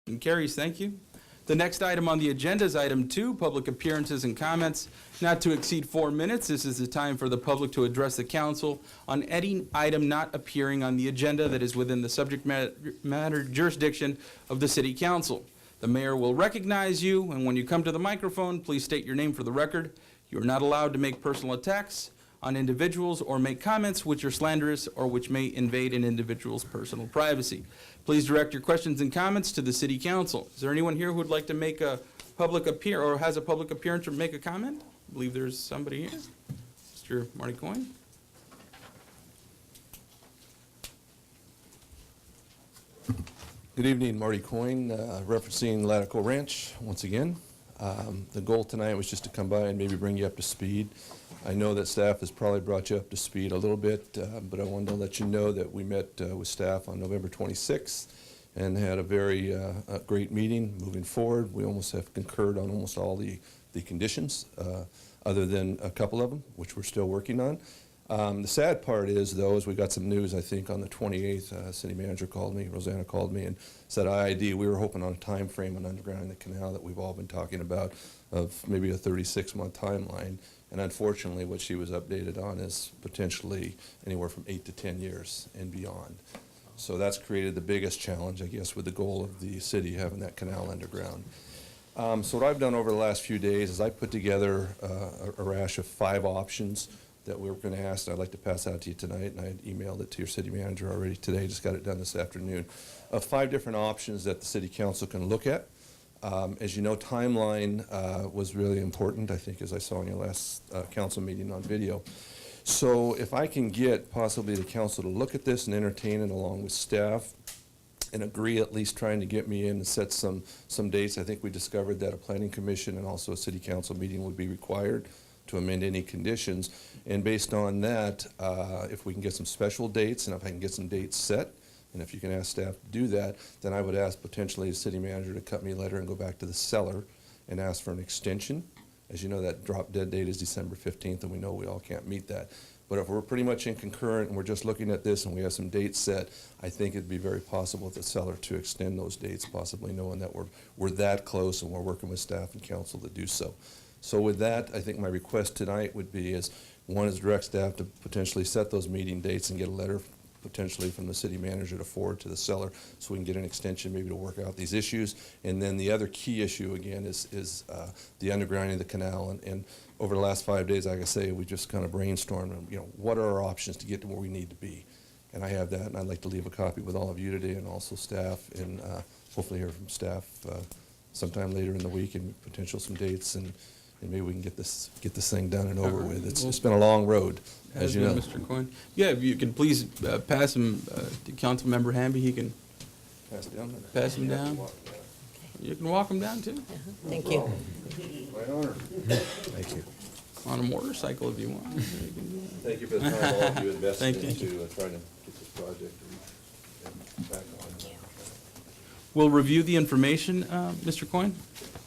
And carries, thank you. The next item on the agenda is item 2, public appearances and comments, not to exceed 4 minutes. This is the time for the public to address the council on any item not appearing on the agenda that is within the subject matter jurisdiction of the city council. The mayor will recognize you, and when you come to the microphone, please state your name for the record. You are not allowed to make personal attacks on individuals or make comments which are slanderous or which may invade an individual's personal privacy. Please direct your questions and comments to the city council. Is there anyone here who would like to make a public appearance or has a public appearance or make a comment? I believe there's somebody here. Mr. Marty Coyne. Good evening, Marty Coyne, referencing Latico Ranch once again. The goal tonight was just to come by and maybe bring you up to speed. I know that staff has probably brought you up to speed a little bit, but I wanted to let you know that we met with staff on November 26th and had a very great meeting moving forward. We almost have concurred on almost all the conditions, other than a couple of them, which we're still working on. The sad part is, though, is we got some news, I think, on the 28th. City manager called me, Rosanna called me, and said IID, we were hoping on a time frame on undergrounding the canal that we've all been talking about of maybe a 36-month timeline. And unfortunately, what she was updated on is potentially anywhere from 8 to 10 years and beyond. So that's created the biggest challenge, I guess, with the goal of the city having that canal underground. So what I've done over the last few days is I put together a rash of 5 options that we were going to ask, and I'd like to pass out to you tonight, and I had emailed it to your city manager already today, just got it done this afternoon, of 5 different options that the city council can look at. As you know, timeline was really important, I think, as I saw in your last council meeting on video. So if I can get possibly the council to look at this and entertain it along with staff and agree at least trying to get me in and set some dates. I think we discovered that a planning commission and also a city council meeting would be required to amend any conditions. And based on that, if we can get some special dates and if I can get some dates set, and if you can ask staff to do that, then I would ask potentially the city manager to cut me a letter and go back to the seller and ask for an extension. As you know, that drop dead date is December 15th, and we know we all can't meet that. But if we're pretty much in concurrent and we're just looking at this and we have some dates set, I think it'd be very possible for the seller to extend those dates, possibly knowing that we're that close and we're working with staff and council to do so. So with that, I think my request tonight would be is, one is direct staff to potentially set those meeting dates and get a letter potentially from the city manager to forward to the seller so we can get an extension maybe to work out these issues. And then the other key issue again is the undergrounding of the canal. And over the last 5 days, like I say, we just kind of brainstormed, what are our options to get to where we need to be. And I have that, and I'd like to leave a copy with all of you today and also staff, and hopefully hear from staff sometime later in the week and potential some dates, and maybe we can get this thing done and over with. It's been a long road, as you know. Mr. Coyne. Yeah, if you can please pass him to Councilmember Hamby. He can pass him down. You can walk him down too. Thank you. My honor. Thank you. On a motorcycle if you want. Thank you for the time all of you invested Thank you. into trying to get this project back on. We'll review the information, Mr. Coyne,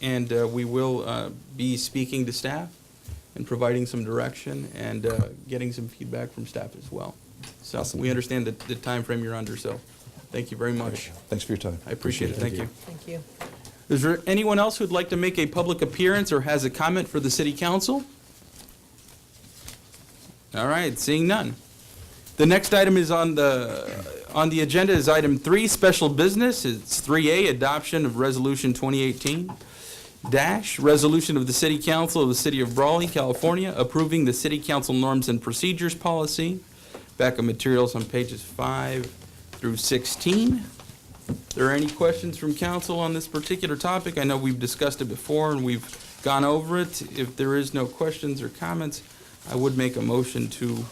and we will be speaking to staff and providing some direction and getting some feedback from staff as well. So Awesome. We understand the time frame you're under, so thank you very much. Thanks for your time. I appreciate it. Thank you. Thank you. Is there anyone else who'd like to make a public appearance or has a comment for the city council? All right, seeing none. The next item is on the agenda is item 3, special business. It's 3A, adoption of resolution 2018 resolution of the City Council of the City of Brawley, California, approving the City Council norms and procedures policy. Backup materials on pages 5 through 16. Are there any questions from council on this particular topic? I know we've discussed it before and we've gone over it. If there is no questions or comments, I would make a motion to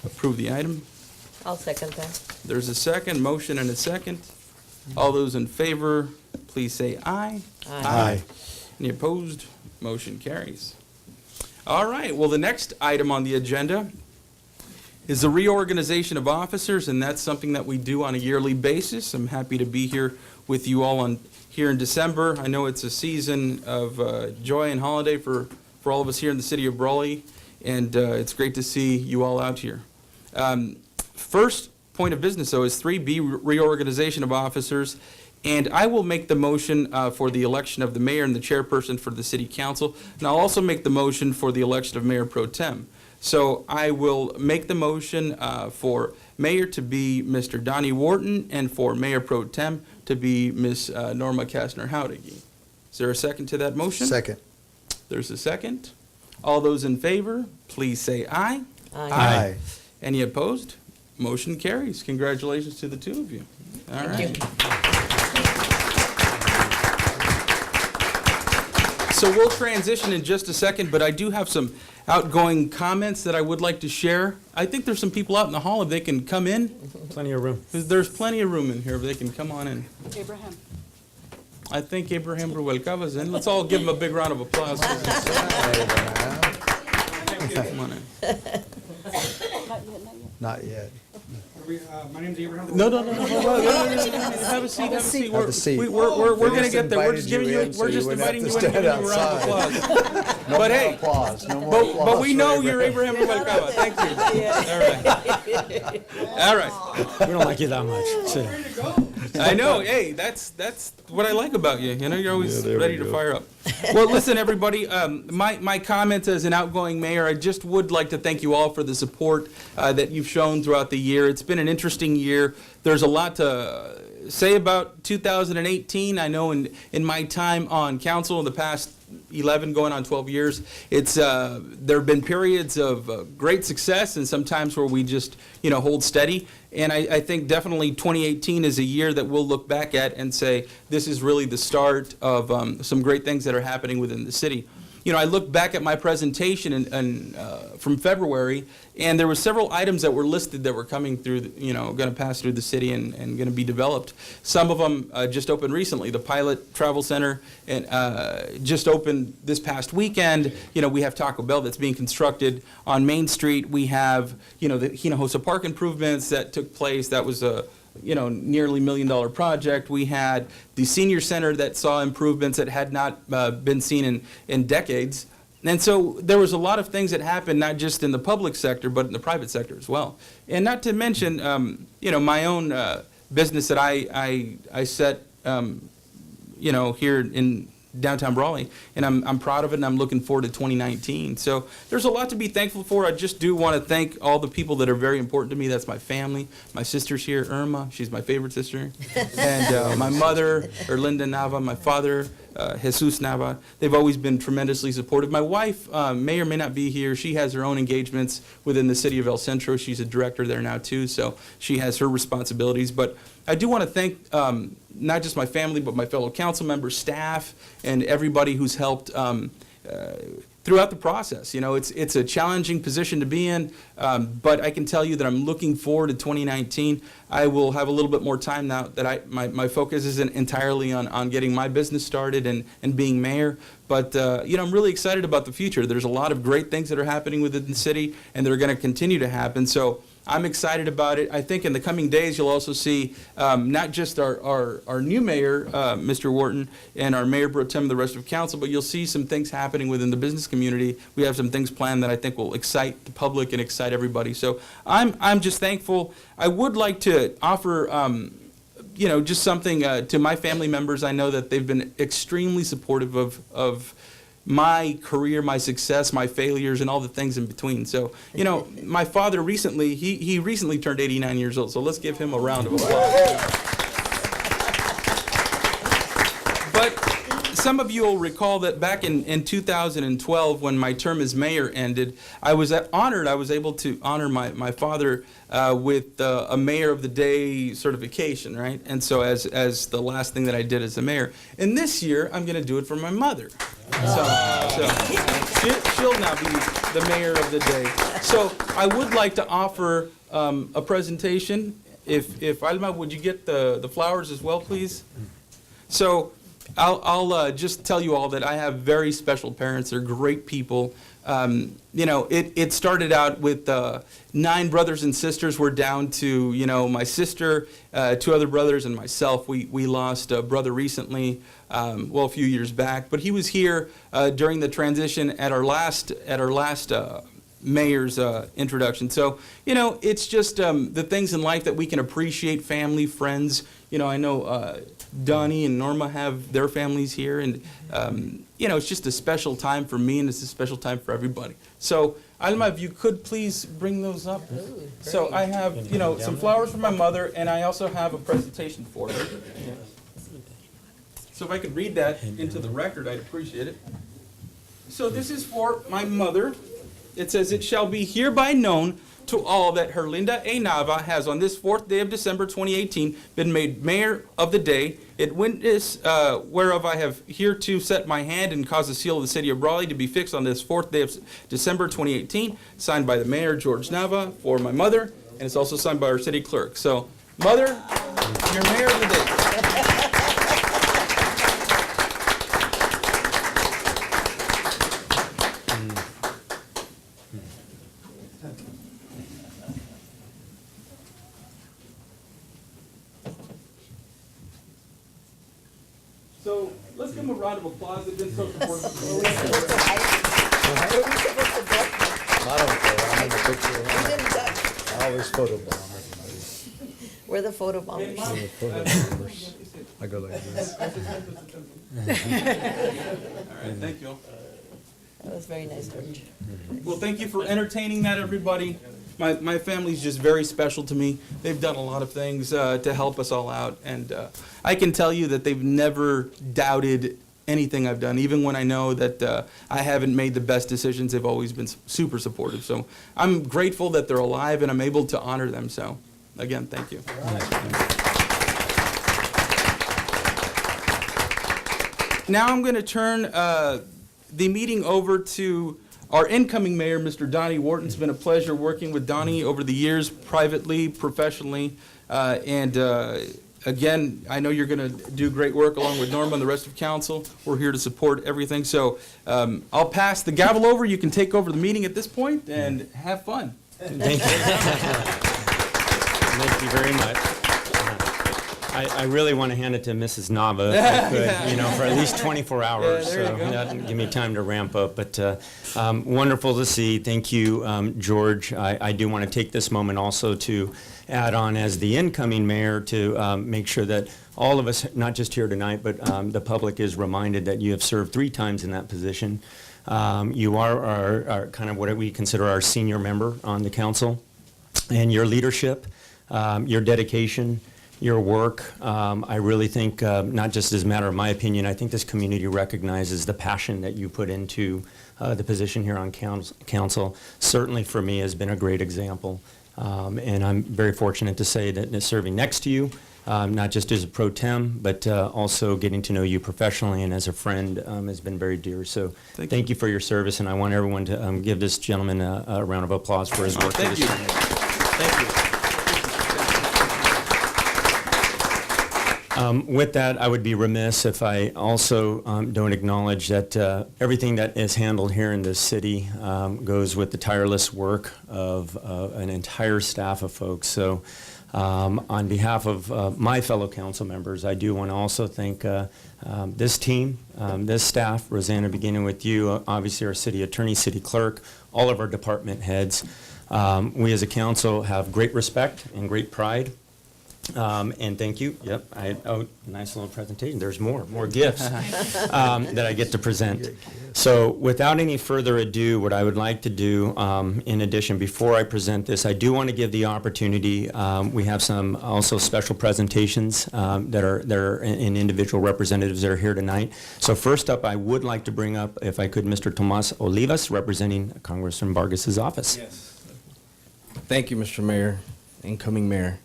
approve the item. I'll second that. There's a second, motion and a second. All those in favor, please say aye. Aye. Any opposed? Motion carries. All right, well, the next item on the agenda is the reorganization of officers, and that's something that we do on a yearly basis. I'm happy to be here with you all here in December. I know it's a season of joy and holiday for all of us here in the city of Brawley, and it's great to see you all out here. First point of business, though, is 3B, reorganization of officers. And I will make the motion for the election of the mayor and the chairperson for the city council. And I'll also make the motion for the election of Mayor Pro Tem. So I will make the motion for mayor to be Mr. Donnie Wharton and for Mayor Pro Tem to be Ms. Norma Kastner-Howdiggy. Is there a second to that motion? Second. There's a second. All those in favor, please say aye. Aye. Any opposed? Motion carries. Congratulations to the two of you. All Thank right. you. So we'll transition in just a second, but I do have some outgoing comments that I would like to share. I think there's some people out in the hall, if they can come in. Plenty of room. There's plenty of room in here, if they can come on in. Abraham. I think Abraham Rubalcava's in. Let's all give him a big round of applause. Come on in. Not yet, not yet. Not yet. My name's Abraham. No. Have a seat. Have a seat. Have a seat. We're They gonna just get there. We're invited just giving you you. in so We're you just wouldn't have inviting to you in, giving stand you a round of outside. applause. No But more hey, applause. No more But applause we for know you're Abraham Rubalcava. Thank you. All right. We don't like you that much. So, I know. Hey, that's what I like about you. You know, you're always Yeah, there we ready to go. fire up. Well, listen, everybody. My comments as an outgoing mayor, I just would like to thank you all for the support that you've shown throughout the year. It's been an interesting year. There's a lot to say about 2018. I know in my time on council in the past 11 going on 12 years, it's there have been periods of great success and sometimes where we just hold steady. And I think definitely 2018 is a year that we'll look back at and say this is really the start of some great things that are happening within the city. I look back at my presentation from February, and there were several items that were listed that were coming through, going to pass through the city and going to be developed. Some of them just opened recently. The Pilot Travel Center and just opened this past weekend. We have Taco Bell that's being constructed on Main Street. We have, the Hinojosa Park improvements that took place. That was a nearly $1 million project. We had the senior center that saw improvements that had not been seen in decades. And so there was a lot of things that happened, not just in the public sector, but in the private sector as well. And not to mention, my own business that I set, here in downtown Brawley, and I'm proud of it, and I'm looking forward to 2019. So there's a lot to be thankful for. I just do want to thank all the people that are very important to me. That's my family. My sister's here, Irma. She's my favorite sister. And my mother, Erlinda Nava, my father, Jesus Nava. They've always been tremendously supportive. My wife may or may not be here. She has her own engagements within the city of El Centro. She's a director there now, too, so she has her responsibilities. But I do want to thank not just my family, but my fellow council members, staff, and everybody who's helped throughout the process. It's a challenging position to be in, but I can tell you that I'm looking forward to 2019. I will have a little bit more time now that my focus isn't entirely on getting my business started and being mayor. But, I'm really excited about the future. There's a lot of great things that are happening within the city, and they're going to continue to happen. So I'm excited about it. I think in the coming days, you'll also see not just our new mayor, Mr. Wharton, and our mayor pro tem, the rest of council, but you'll see some things happening within the business community. We have some things planned that I think will excite the public and excite everybody. So I'm just thankful. I would like to offer, just something to my family members. I know that they've been extremely supportive of my career, my success, my failures, and all the things in between. So, my father recently, he recently turned 89 years old, so let's give him a round of applause. But some of you will recall that back in 2012, when my term as mayor ended, I was honored. I was able to honor my father with a Mayor of the Day certification, right? And so as the last thing that I did as a mayor. And this year, I'm going to do it for my mother. So she'll now be the Mayor of the Day. So I would like to offer a presentation. If Alma, would you get the flowers as well, please? So I'll just tell you all that I have very special parents. They're great people. It started out with 9 brothers and sisters. We're down to, my sister, 2 other brothers, and myself. We lost a brother recently, a few years back. But he was here during the transition at our last mayor's introduction. So, it's just the things in life that we can appreciate, family, friends. I know Donnie and Norma have their families here, and, it's just a special time for me, and it's a special time for everybody. So, Alma, if you could please bring those up. So I have, some flowers for my mother, and I also have a presentation for her. So if I could read that into the record, I'd appreciate it. So this is for my mother. It says, "It shall be hereby known to all that Herlinda A. Nava has on this 4th day of December 2018 been made mayor of the day. It witness whereof I have hereto set my hand and caused the seal of the city of Brawley to be fixed on this 4th day of December 2018, signed by the mayor, George Nava, for my mother, and it's also signed by our city clerk." So, Mother, you're mayor of the day. So let's give them a round of applause. They've been so supportive. Were we supposed to hide? Were we supposed to duck? I don't care, I have a picture. We didn't duck. I always photobomb We're the photo bombers. everybody. I go like this. All right, thank you all. That was very nice, George. Well, thank you for entertaining that, everybody. My family's just very special to me. They've done a lot of things to help us all out, and I can tell you that they've never doubted anything I've done. Even when I know that I haven't made the best decisions, they've always been super supportive. So I'm grateful that they're alive, and I'm able to honor them. So, again, thank you. Now I'm going to turn the meeting over to our incoming mayor, Mr. Donnie Wharton. It's been a pleasure working with Donnie over the years, privately, professionally, and again, I know you're going to do great work along with Norma and the rest of council. We're here to support everything. So I'll pass the gavel over. You can take over the meeting at this point and have fun. Thank you. Thank you very much. I really want to hand it to Mrs. Nava if I could, for at least 24 hours. there you So go. that'll give me time to ramp up. But wonderful to see. Thank you, George. I do want to take this moment also to add on as the incoming mayor to make sure that all of us, not just here tonight, but the public is reminded that you have served 3 times in that position. You are our kind of what we consider our senior member on the council, and your leadership, your dedication, your work, I really think, not just as a matter of my opinion, I think this community recognizes the passion that you put into the position here on council. Certainly for me has been a great example. And I'm very fortunate to say that serving next to you, not just as a pro tem, but also getting to know you professionally and as a friend has been very dear. So thank you for your service, and I want everyone to give this gentleman a round of applause for his work. Thank you. Thank you. With that, I would be remiss if I also don't acknowledge that everything that is handled here in this city goes with the tireless work of an entire staff of folks. So on behalf of my fellow council members, I do want to also thank this team, this staff, Rosanna, beginning with you, obviously our city attorney, city clerk, all of our department heads. We as a council have great respect and great pride. And thank you. Yep. Nice little presentation. There's more gifts that I get to present. So without any further ado, what I would like to do, in addition, before I present this, I do want to give the opportunity. We have some also special presentations that are in individual representatives that are here tonight. So first up, I would like to bring up, if I could, Mr. Tomas Olivas, representing Congressman Vargas's office. Yes. Thank you, Mr. Mayor, incoming mayor.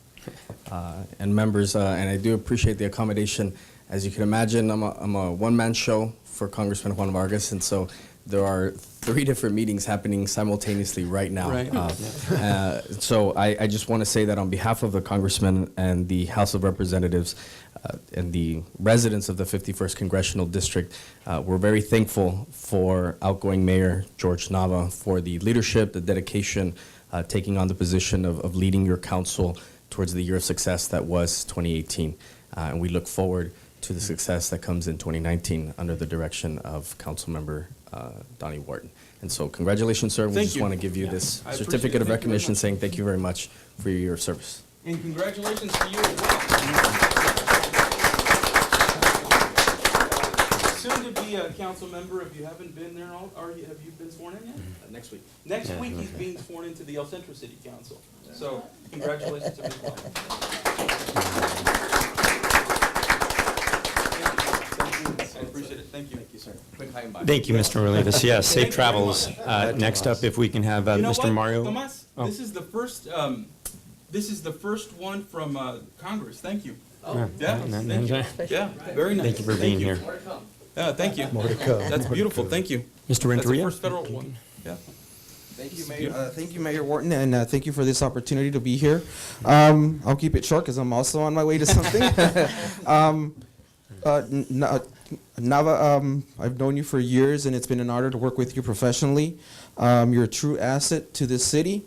And members, and I do appreciate the accommodation. As you can imagine, I'm a one-man show for Congressman Juan Vargas, and so there are 3 different meetings happening simultaneously right now. Right. So I just want to say that on behalf of the Congressman and the House of Representatives and the residents of the 51st Congressional District, we're very thankful for outgoing Mayor George Nava for the leadership, the dedication, taking on the position of leading your council towards the year of success that was 2018. And we look forward to the success that comes in 2019 under the direction of Councilmember Donnie Wharton. And so congratulations, sir. We Thank just you. want to give you Yeah, this I appreciate it. certificate of Thank you very recognition much. saying thank you very much for your service. And congratulations to you as well. Soon to be a council member, if you haven't been there, have you been sworn in yet? Next week. Next week, he's being sworn into the El Centro City Council. So congratulations to him as well. I appreciate it. Thank you. Thank you, sir. Quick hi and bye. Thank you, Mr. Rolivas. Yes, Thank safe you very travels. much. Next up, if we can have You know Mr. what, Mario. Tomas, Oh. this is the first one from Congress. Thank you. Yeah, Yeah, and- thank you. and- Yeah, very nice. Thank you for being here. Yeah, thank you. More to come. That's more to beautiful. come. Thank you. Mr. That's the Renteria? first federal one. Yeah. Thank you, Mayor. Thank you, Mayor Wharton, and thank you for this opportunity to be here. I'll keep it short because I'm also on my way to something. Nava, I've known you for years, and it's been an honor to work with you professionally. You're a true asset to this city.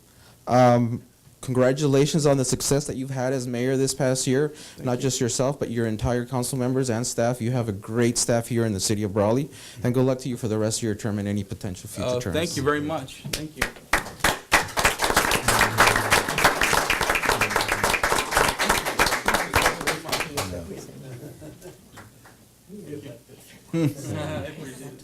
Congratulations on the success that you've had as mayor this past year. Not just yourself, but your entire council members and staff. You have a great staff here in the city of Brawley. And good luck to you for the rest of your term and any potential future terms. Thank you very much. Thank you. I appreciate it.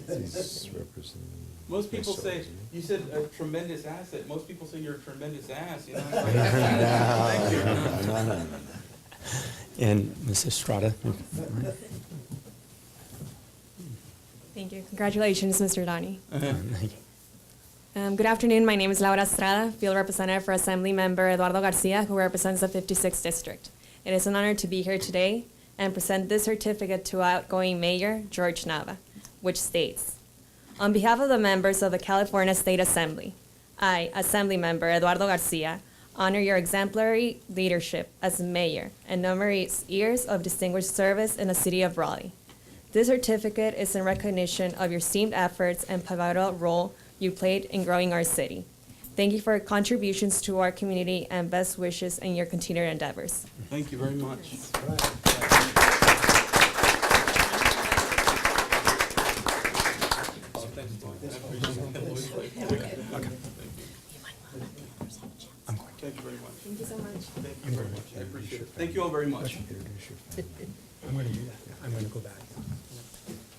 He's representing. Most people say, you said a tremendous asset. Most people say you're a tremendous ass, you know? Thank you. And Ms. Estrada. Thank you. Congratulations, Mr. Donnie. Thank you. Good afternoon. My name is Laura Estrada, field representative for Assembly Member Eduardo Garcia, who represents the 56th District. It is an honor to be here today and present this certificate to outgoing Mayor George Nava, which states, on behalf of the members of the California State Assembly, I, Assembly Member Eduardo Garcia, honor your exemplary leadership as mayor and numerous years of distinguished service in the city of Brawley. This certificate is in recognition of your esteemed efforts and pivotal role you played in growing our city. Thank you for your contributions to our community and best wishes in your continued endeavors. Thank you very much. Thank you very much. Thank you so much. Thank you very much. I appreciate it. Thank you all very much. I'm going to do that. I'm going to go back.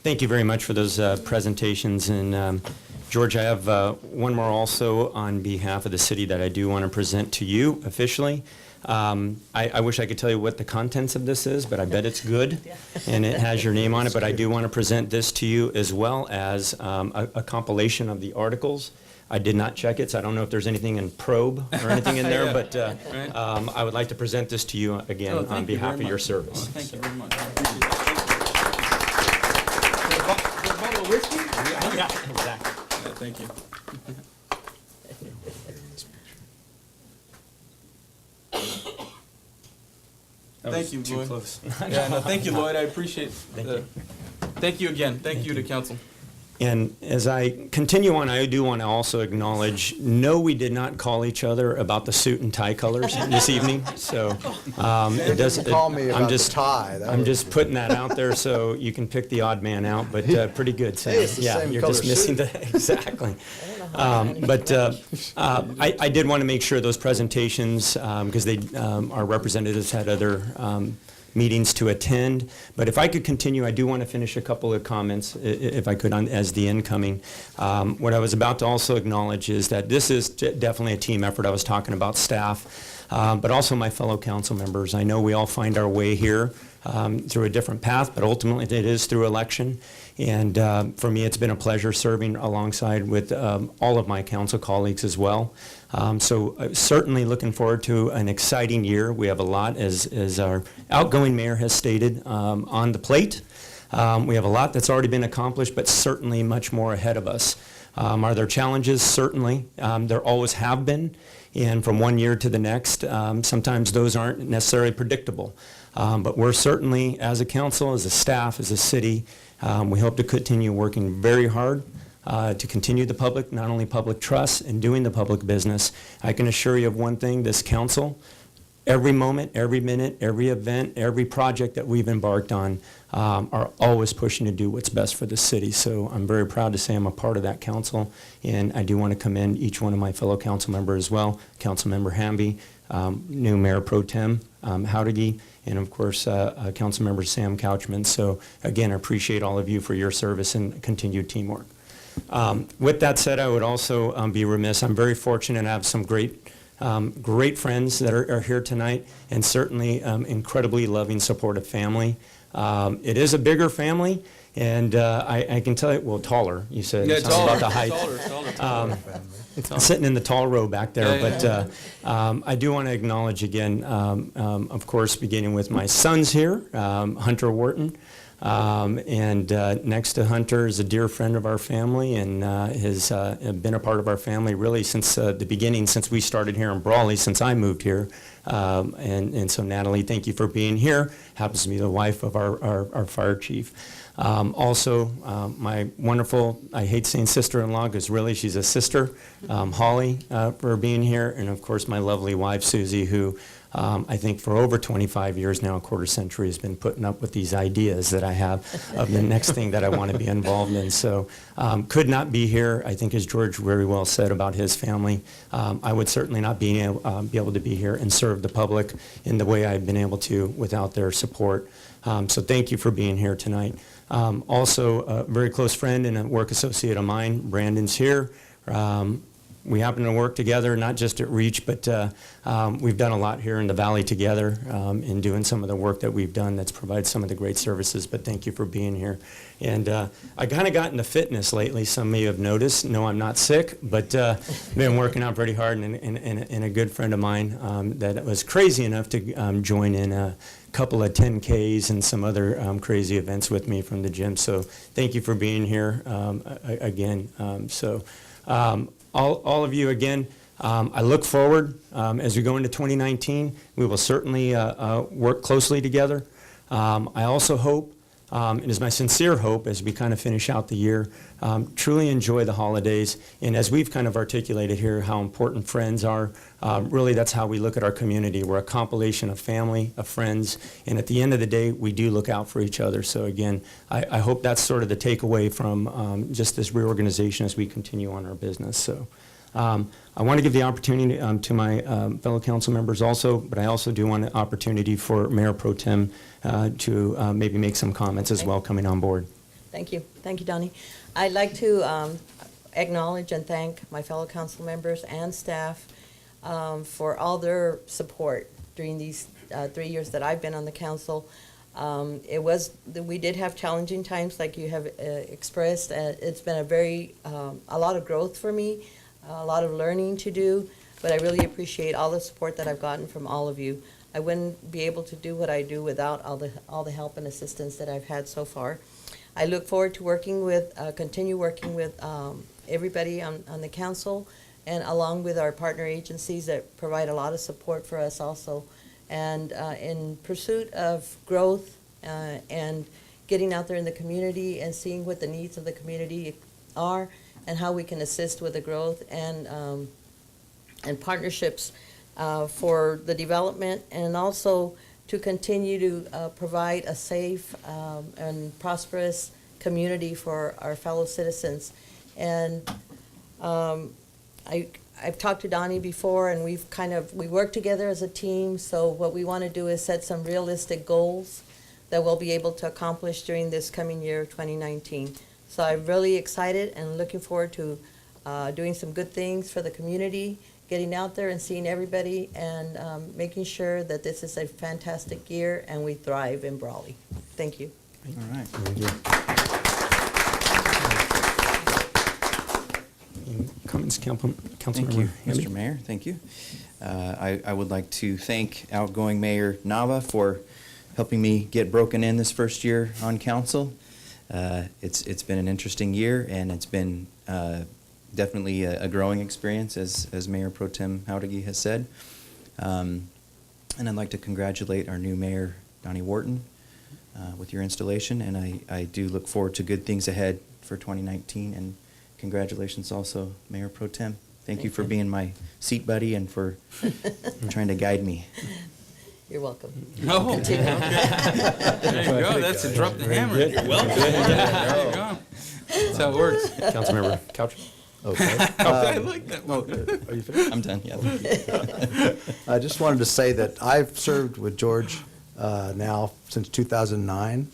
Thank you very much for those presentations. And George, I have one more also on behalf of the city that I do want to present to you officially. I wish I could tell you what the contents of this is, but I bet it's good, and it has your name on it. But I do want to present this to you as well as a compilation of the articles. I did not check it, so I don't know if there's anything in probe or anything in there, Yeah. but Right. I would like to present this to you again Oh, on thank you behalf very of your much. service. Thank you very much. I appreciate that. Thank you. A bottle of whiskey? Yeah, exactly. Yeah, thank you. Thank you, Too Lloyd. close. Yeah, no, thank you, Lloyd. I appreciate Thank the, you. thank you again. Thank you to council. And as I continue on, I do want to also acknowledge, no, we did not call each other about the suit and tie colors this evening. So it doesn't. Call me I'm about the just, tie. That I'm was- just putting that out there so you can pick the odd man out. But pretty good, Sam. Hey, it's the Yeah, same you're color just missing suit. the exactly. I did want to make sure those presentations, because our representatives had other meetings to attend. But if I could continue, I do want to finish a couple of comments, if I could, as the incoming. What I was about to also acknowledge is that this is definitely a team effort. I was talking about staff, but also my fellow council members. I know we all find our way here through a different path, but ultimately it is through election. And for me, it's been a pleasure serving alongside with all of my council colleagues as well. So certainly looking forward to an exciting year. We have a lot, as our outgoing mayor has stated, on the plate. We have a lot that's already been accomplished, but certainly much more ahead of us. Are there challenges? Certainly. There always have been. And from one year to the next, sometimes those aren't necessarily predictable. But we're certainly, as a council, as a staff, as a city, we hope to continue working very hard to continue the public, not only public trust and doing the public business. I can assure you of one thing, this council every moment, every minute, every event, every project that we've embarked on are always pushing to do what's best for the city. So I'm very proud to say I'm a part of that council, and I do want to commend each one of my fellow council members as well, Councilmember Hamby, new Mayor Pro Tem Howdigi, and of course, Councilmember Sam Couchman. So again, I appreciate all of you for your service and continued teamwork. With that said, I would also be remiss. I'm very fortunate to have some great friends that are here tonight, and certainly incredibly loving, supportive family. It is a bigger family, and I can tell you, well, taller, you said. Yeah, Something taller. about the height. Sitting in the tall row back there. Yeah, But I do want to acknowledge again, of course, beginning with my sons here, Hunter Wharton. And next to Hunter is a dear friend of our family, and has been a part of our family really since the beginning, since we started here in Brawley, since I moved here. And so Natalie, thank you for being here. Happens to be the wife of our fire chief. Also, my wonderful, I hate saying sister-in-law because really she's a sister, Holly, for being here. And of course, my lovely wife, Susie, who I think for over 25 years now, a quarter century, has been putting up with these ideas that I have of the next thing that I want to be involved in. So could not be here. I think as George very well said about his family, I would certainly not be able to be here and serve the public in the way I've been able to without their support. So thank you for being here tonight. Also, a very close friend and a work associate of mine, Brandon's here. We happen to work together, not just at Reach, but we've done a lot here in the Valley together in doing some of the work that we've done that's provided some of the great services, but thank you for being here. And I kind of got into fitness lately. Some of you have noticed. No, I'm not sick, but been working out pretty hard, and a good friend of mine that was crazy enough to join in a couple of 10Ks and some other crazy events with me from the gym. So thank you for being here again. All of you again, I look forward as we go into 2019. We will certainly work closely together. I also hope, it is my sincere hope as we kind of finish out the year, truly enjoy the holidays. And as we've kind of articulated here how important friends are, really that's how we look at our community. We're a compilation of family, of friends, and at the end of the day, we do look out for each other. So again, I hope that's sort of the takeaway from just this reorganization as we continue on our business. So I want to give the opportunity to my fellow council members also, but I also do want an opportunity for Mayor Pro Tem to maybe make some comments as well coming on board. Thank you. Thank you, Donnie. I'd like to acknowledge and thank my fellow council members and staff for all their support during these 3 years that I've been on the council. We did have challenging times like you have expressed. It's been a lot of growth for me, a lot of learning to do, but I really appreciate all the support that I've gotten from all of you. I wouldn't be able to do what I do without all the help and assistance that I've had so far. I look forward to continue working with everybody on the council, and along with our partner agencies that provide a lot of support for us also. And in pursuit of growth and getting out there in the community and seeing what the needs of the community are and how we can assist with the growth and partnerships for the development, and also to continue to provide a safe and prosperous community for our fellow citizens. And I've talked to Donnie before, and we work together as a team. So what we want to do is set some realistic goals that we'll be able to accomplish during this coming year, 2019. So I'm really excited and looking forward to doing some good things for the community, getting out there and seeing everybody, and making sure that this is a fantastic year and we thrive in Brawley. Thank you. All right. Comments, Thank Councilmember you, Hamby? Mr. Mayor. Thank you. I would like to thank outgoing Mayor Nava for helping me get broken in this first year on council. It's been an interesting year, and it's been definitely a growing experience, as Mayor Pro Tem Howdigi has said. And I'd like to congratulate our new Mayor, Donnie Wharton, with your installation, and I do look forward to good things ahead for 2019, and congratulations also, Mayor Pro Tem. Thank you for being my seat buddy and for trying to guide me. You're welcome. Oh, okay. There you go. That's a drop the hammer. You're welcome. There you go. That's how it works. Councilmember Couch. Okay. I like that one. Are you finished? I'm done, yeah. I just wanted to say that I've served with George now since 2009,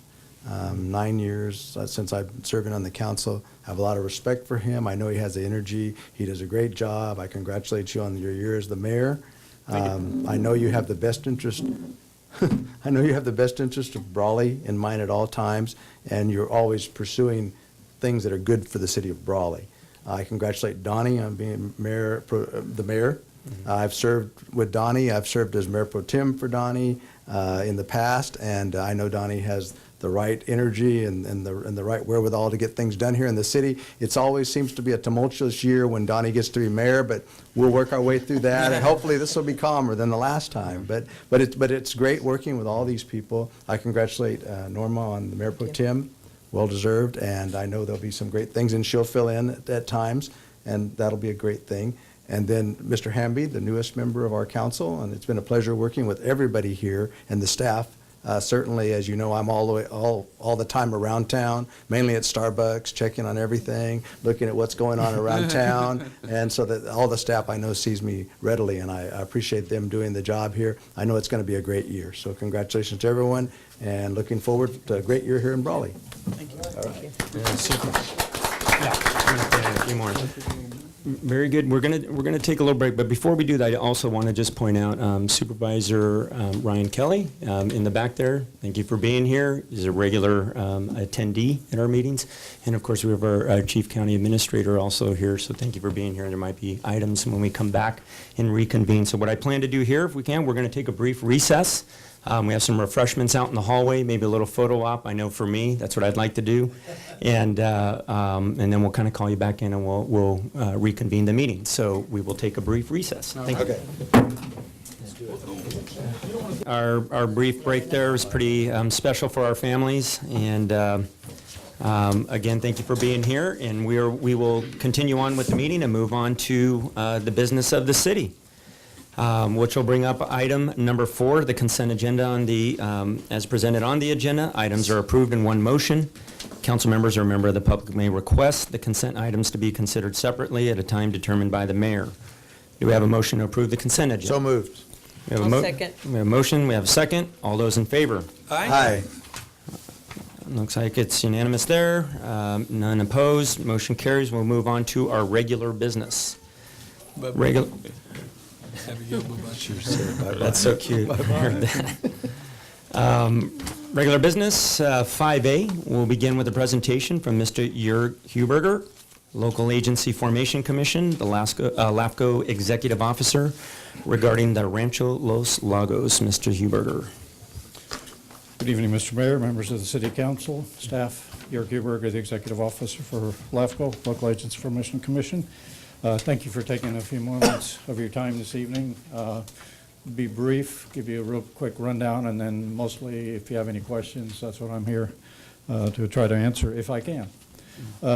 9 years since I've been serving on the council. I have a lot of respect for him. I know he has the energy. He does a great job. I congratulate you on your year as the mayor. I know you have the best interest. I know you have the best interest of Brawley in mind at all times, and you're always pursuing things that are good for the city of Brawley. I congratulate Donnie on being the mayor. I've served with Donnie. I've served as mayor pro tem for Donnie in the past, and I know Donnie has the right energy and the right wherewithal to get things done here in the city. It's always seems to be a tumultuous year when Donnie gets to be mayor, but we'll work our way through that, and hopefully this will be calmer than the last time. But it's great working with all these people. I congratulate Norma on the mayor pro tem. Well deserved, and I know there'll be some great things, and she'll fill in at times, and that'll be a great thing. And then Mr. Hamby, the newest member of our council, and it's been a pleasure working with everybody here and the staff. Certainly, as you know, I'm all the time around town, mainly at Starbucks, checking on everything, looking at what's going on around town, and so that all the staff I know sees me readily, and I appreciate them doing the job here. I know it's going to be a great year, so congratulations to everyone, and looking forward to a great year here in Brawley. Yeah, super. Yeah, I'm gonna play a few more. Very good. We're gonna take a little break, but before we do that, I also want to just point out Supervisor Ryan Kelly in the back there. Thank you for being here. He's a regular attendee at our meetings, and of course we have our Chief County Administrator also here. So thank you for being here. There might be items when we come back and reconvene. So what I plan to do here, if we can, we're going to take a brief recess. We have some refreshments out in the hallway, maybe a little photo op. I know for me, that's what I'd like to do. And then we'll kind of call you back in and we'll reconvene the meeting. So we will take a brief recess. Thank you. Our brief break there is pretty special for our families. And again, thank you for being here. And we will continue on with the meeting and move on to the business of the city. Which will bring up item number 4, the consent agenda on the, as presented on the agenda. Items are approved in one motion. Council members or a member of the public may request the consent items to be considered separately at a time determined by the mayor. Do we have a motion to approve the consent agenda? So moved. We have I'll second. We have a motion, we have a second. All those in favor? Aye. Looks like it's unanimous there. None opposed. Motion carries. We'll move on to our regular business. Regular. That's so cute. I heard that. Regular business, 5A, we'll begin with a presentation from Mr. Jörg Huberger, Local Agency Formation Commission, the LAFCO Executive Officer, regarding the Rancho Los Lagos. Mr. Huberger. Good evening, Mr. Mayor, members of the City Council, staff. Jörg Huberger, the Executive Officer for LAFCO, Local Agency Formation Commission. Thank you for taking a few moments of your time this evening. Be brief, give you a real quick rundown, and then mostly if you have any questions, that's what I'm here to try to answer if I can.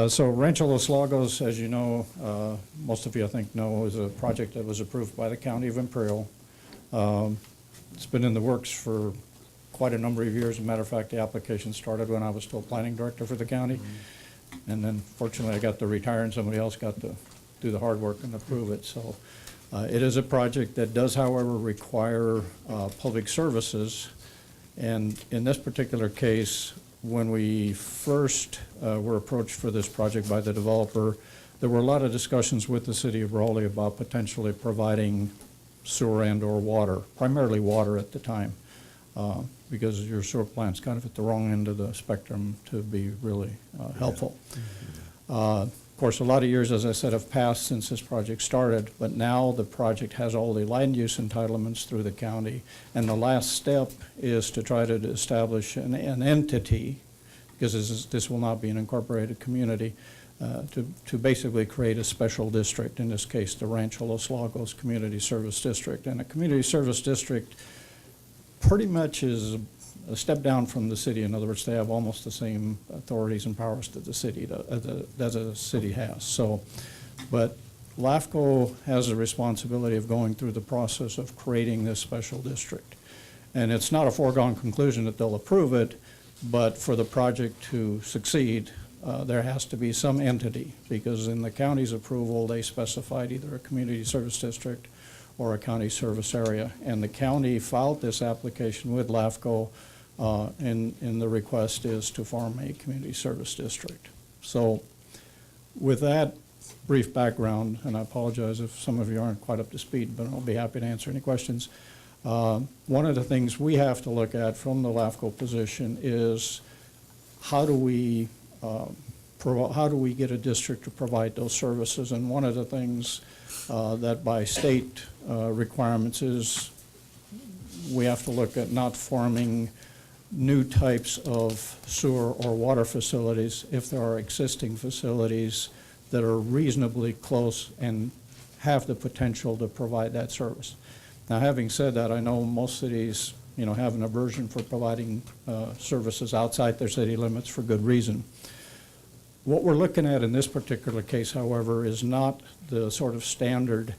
So Rancho Los Lagos, as you know, most of you I think know, is a project that was approved by the County of Imperial. It's been in the works for quite a number of years. As a matter of fact, the application started when I was still planning director for the county. And then fortunately I got to retire and somebody else got to do the hard work and approve it. So it is a project that does, however, require public services. And in this particular case, when we first were approached for this project by the developer, there were a lot of discussions with the city of Brawley about potentially providing sewer and or water, primarily water at the time, because your sewer plant's kind of at the wrong end of the spectrum to be really helpful. Of course, a lot of years, as I said, have passed since this project started, but now the project has all the land use entitlements through the county, and the last step is to try to establish an entity, because this will not be an incorporated community, to basically create a special district, in this case, the Rancho Los Lagos Community Service District. And a community service district pretty much is a step down from the city. In other words, they have almost the same authorities and powers that the city that a city has. So, but LAFCO has the responsibility of going through the process of creating this special district. And it's not a foregone conclusion that they'll approve it, but for the project to succeed, there has to be some entity, because in the county's approval, they specified either a community service district or a county service area. And the county filed this application with LAFCO, and the request is to form a community service district. So with that brief background, and I apologize if some of you aren't quite up to speed, but I'll be happy to answer any questions. One of the things we have to look at from the LAFCO position is how do we get a district to provide those services? And one of the things that by state requirements is we have to look at not forming new types of sewer or water facilities if there are existing facilities that are reasonably close and have the potential to provide that service. Now, having said that, I know most cities, have an aversion for providing services outside their city limits for good reason. What we're looking at in this particular case, however, is not the sort of standard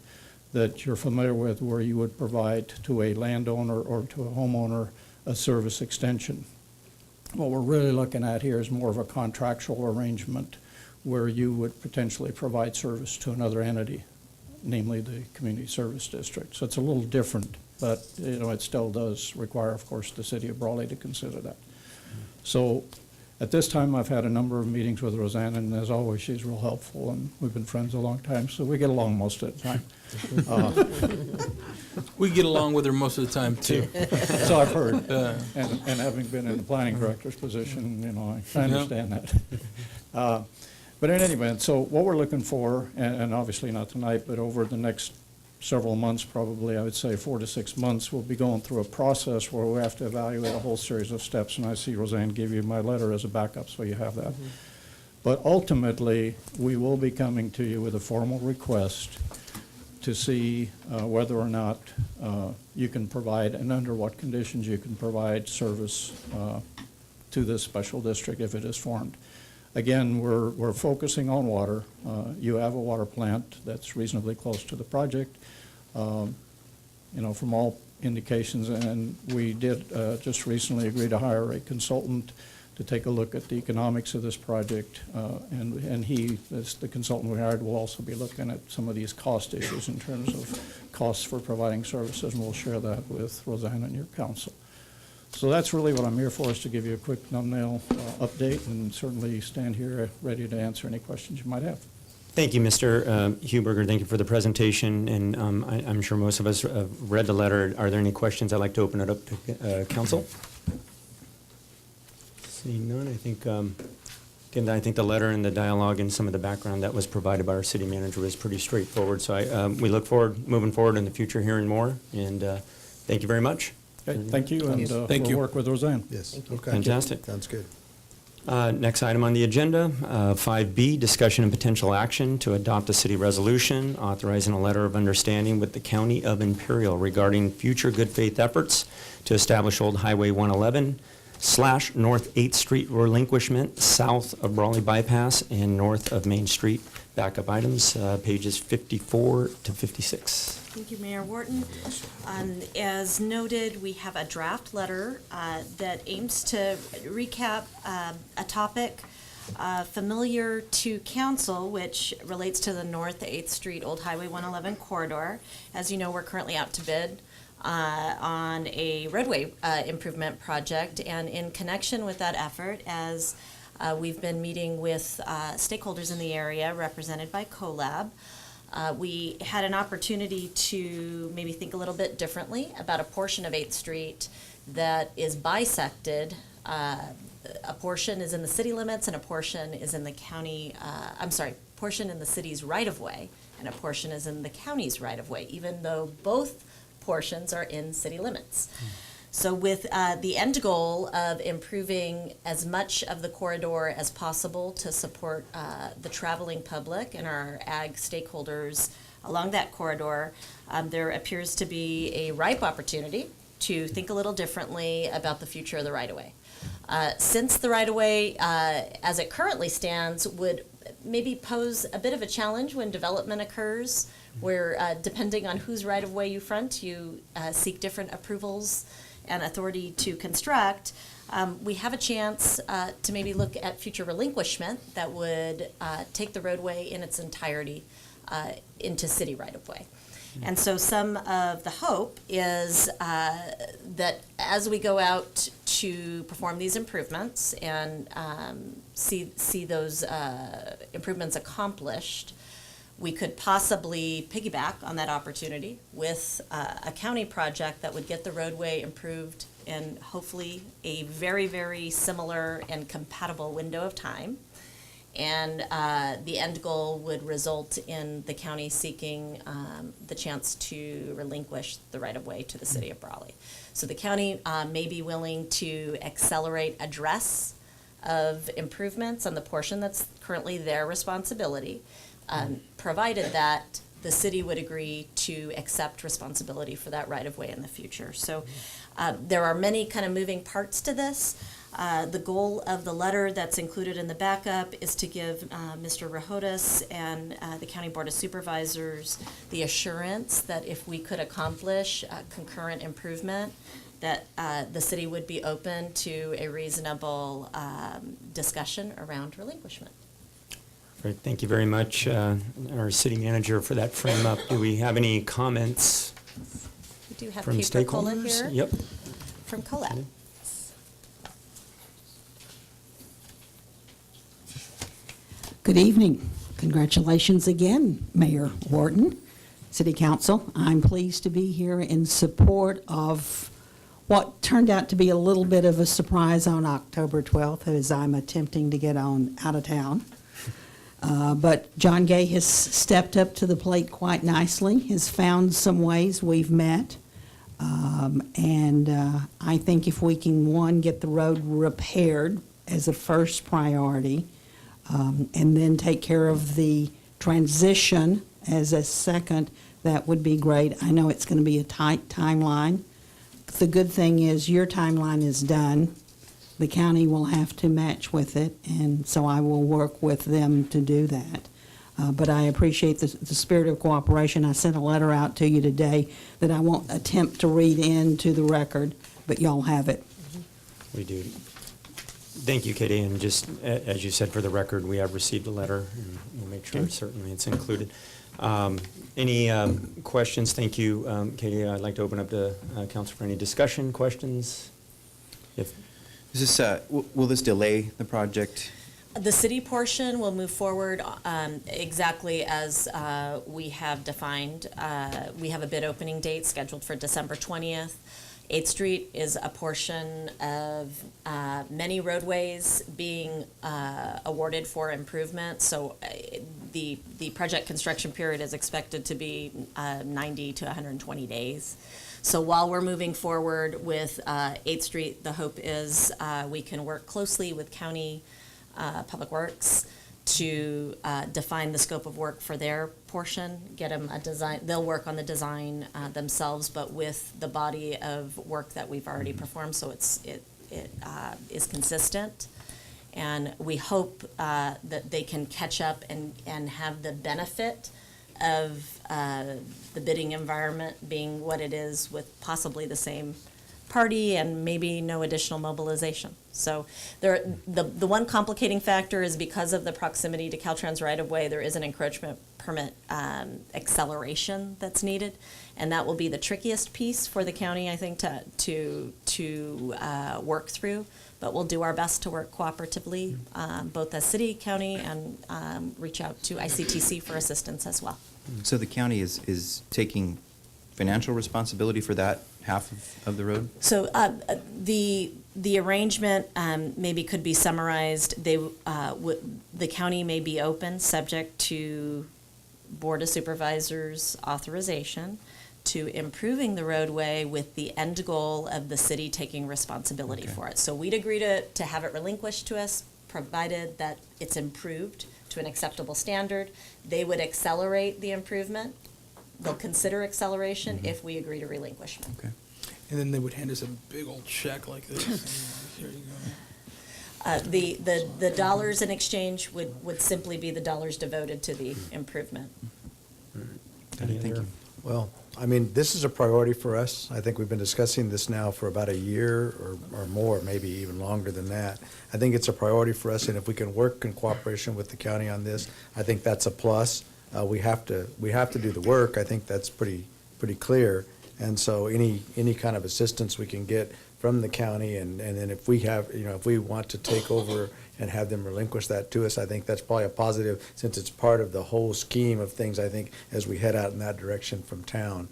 that you're familiar with where you would provide to a landowner or to a homeowner a service extension. What we're really looking at here is more of a contractual arrangement where you would potentially provide service to another entity, namely the community service district. So it's a little different, but it still does require, of course, the city of Brawley to consider that. So at this time, I've had a number of meetings with Roseanne, and as always, she's real helpful, and we've been friends a long time, so we get along most of the time. We get along with her most of the time, too. So I've heard, and having been in the planning director's position, I understand that. But in any event, so what we're looking for, and obviously not tonight, but over the next several months, probably, I would say 4 to 6 months, we'll be going through a process where we have to evaluate a whole series of steps, and I see Roseanne gave you my letter as a backup, so you have that. But ultimately, we will be coming to you with a formal request to see whether or not you can provide, and under what conditions you can provide service to this special district if it is formed. Again, we're focusing on water. You have a water plant that's reasonably close to the project, from all indications, and we did just recently agree to hire a consultant to take a look at the economics of this project, and he, as the consultant we hired, will also be looking at some of these cost issues in terms of costs for providing services, and we'll share that with Roseanne and your council. So that's really what I'm here for, is to give you a quick thumbnail update, and certainly stand here ready to answer any questions you might have. Thank you, Mr. Huberger. Thank you for the presentation, and I'm sure most of us have read the letter. Are there any questions? I'd like to open it up to council. Seeing none, I think, again, I think the letter and the dialogue and some of the background that was provided by our city manager was pretty straightforward. So we look forward, moving forward in the future, hearing more, and thank you very much. Okay, thank you, and Thank you. we'll work with Roseanne. Yes. Thank you. Okay. Fantastic. Sounds good. Next item on the agenda, 5B, discussion and potential action to adopt a city resolution authorizing a letter of understanding with the County of Imperial regarding future good faith efforts to establish Old Highway 111/North 8th Street relinquishment south of Brawley Bypass and north of Main Street. Backup items, pages 54 to 56. Thank you, Mayor Wharton. As noted, we have a draft letter that aims to recap a topic familiar to council, which relates to the North 8th Street Old Highway 111 corridor. As you know, we're currently out to bid on a roadway improvement project, and in connection with that effort, as we've been meeting with stakeholders in the area represented by CoLab, we had an opportunity to maybe think a little bit differently about a portion of 8th Street that is bisected. A portion is in the city limits and a portion is in the county, portion in the city's right-of-way and a portion is in the county's right-of-way, even though both portions are in city limits. So with the end goal of improving as much of the corridor as possible to support the traveling public and our ag stakeholders along that corridor, there appears to be a ripe opportunity to think a little differently about the future of the right-of-way. Since the right-of-way, as it currently stands, would maybe pose a bit of a challenge when development occurs, where depending on whose right-of-way you front, you seek different approvals and authority to construct, we have a chance to maybe look at future relinquishment that would take the roadway in its entirety into city right-of-way. And so some of the hope is that as we go out to perform these improvements and see those improvements accomplished, we could possibly piggyback on that opportunity with a county project that would get the roadway improved in hopefully a very, very similar and compatible window of time. And the end goal would result in the county seeking the chance to relinquish the right-of-way to the city of Brawley. So the county may be willing to accelerate address of improvements on the portion that's currently their responsibility, provided that the city would agree to accept responsibility for that right-of-way in the future. So there are many kind of moving parts to this. The goal of the letter that's included in the backup is to give Mr. Rahotas and the County Board of Supervisors the assurance that if we could accomplish concurrent improvement, that the city would be open to a reasonable discussion around relinquishment. Great, thank you very much, our city manager, for that frame up. Do we have any comments We do have from Kate Percola stakeholders? here Yep. from Colette. Good evening. Congratulations again, Mayor Wharton, City Council. I'm pleased to be here in support of what turned out to be a little bit of a surprise on October 12th as I'm attempting to get on out of town. But John Gay has stepped up to the plate quite nicely, has found some ways we've met. I think if we can, one, get the road repaired as a first priority, and then take care of the transition as a second, that would be great. I know it's going to be a tight timeline. The good thing is your timeline is done. The county will have to match with it, and so I will work with them to do that. But I appreciate the spirit of cooperation. I sent a letter out to you today that I won't attempt to read into the record, but y'all have it. We do. Thank you, Katie, and just as you said, for the record, we have received a letter, and we'll make sure certainly it's included. Any questions? Thank you, Katie. I'd like to open up to council for any discussion, questions. If Is this, will this delay the project? The city portion will move forward exactly as we have defined. We have a bid opening date scheduled for December 20th. 8th Street is a portion of many roadways being awarded for improvement. So the project construction period is expected to be 90 to 120 days. So while we're moving forward with 8th Street, the hope is we can work closely with County Public Works to define the scope of work for their portion, get them a design. They'll work on the design themselves, but with the body of work that we've already performed, so it is consistent. And we hope that they can catch up and have the benefit of the bidding environment being what it is, with possibly the same party and maybe no additional mobilization. So the one complicating factor is because of the proximity to Caltrans right-of-way, there is an encroachment permit acceleration that's needed, and that will be the trickiest piece for the county, I think, to work through. But we'll do our best to work cooperatively, both as city, county, and reach out to ICTC for assistance as well. So the county is taking financial responsibility for that half of the road? So the arrangement maybe could be summarized. The county may be open, subject to Board of Supervisors authorization, to improving the roadway with the end goal of the city taking responsibility for it. So we'd agree to have it relinquished to us, provided that it's improved to an acceptable standard. They would accelerate the improvement. They'll consider acceleration if we agree to relinquishment. Okay. And then they would hand us a big old check like this. Here you go. The dollars in exchange would simply be the dollars devoted to the improvement. any Thank other- you. Well, I mean, this is a priority for us. I think we've been discussing this now for about a year or more, maybe even longer than that. I think it's a priority for us, and if we can work in cooperation with the county on this, I think that's a plus. We have to do the work. I think that's pretty clear. And so any kind of assistance we can get from the county, and then if we have, if we want to take over and have them relinquish that to us, I think that's probably a positive, since it's part of the whole scheme of things, I think, as we head out in that direction from town.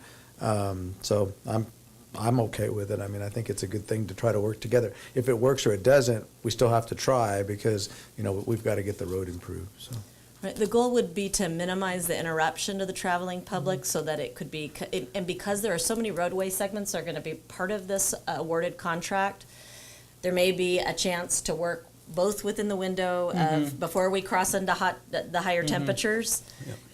So I'm okay with it. I mean, I think it's a good thing to try to work together. If it works or it doesn't, we still have to try, because, we've got to get the road improved, so. Right, the goal would be to minimize the interruption to the traveling public so that it could be, and because there are so many roadway segments that are going to be part of this awarded contract, there may be a chance to work both within the window of before we cross into the higher temperatures.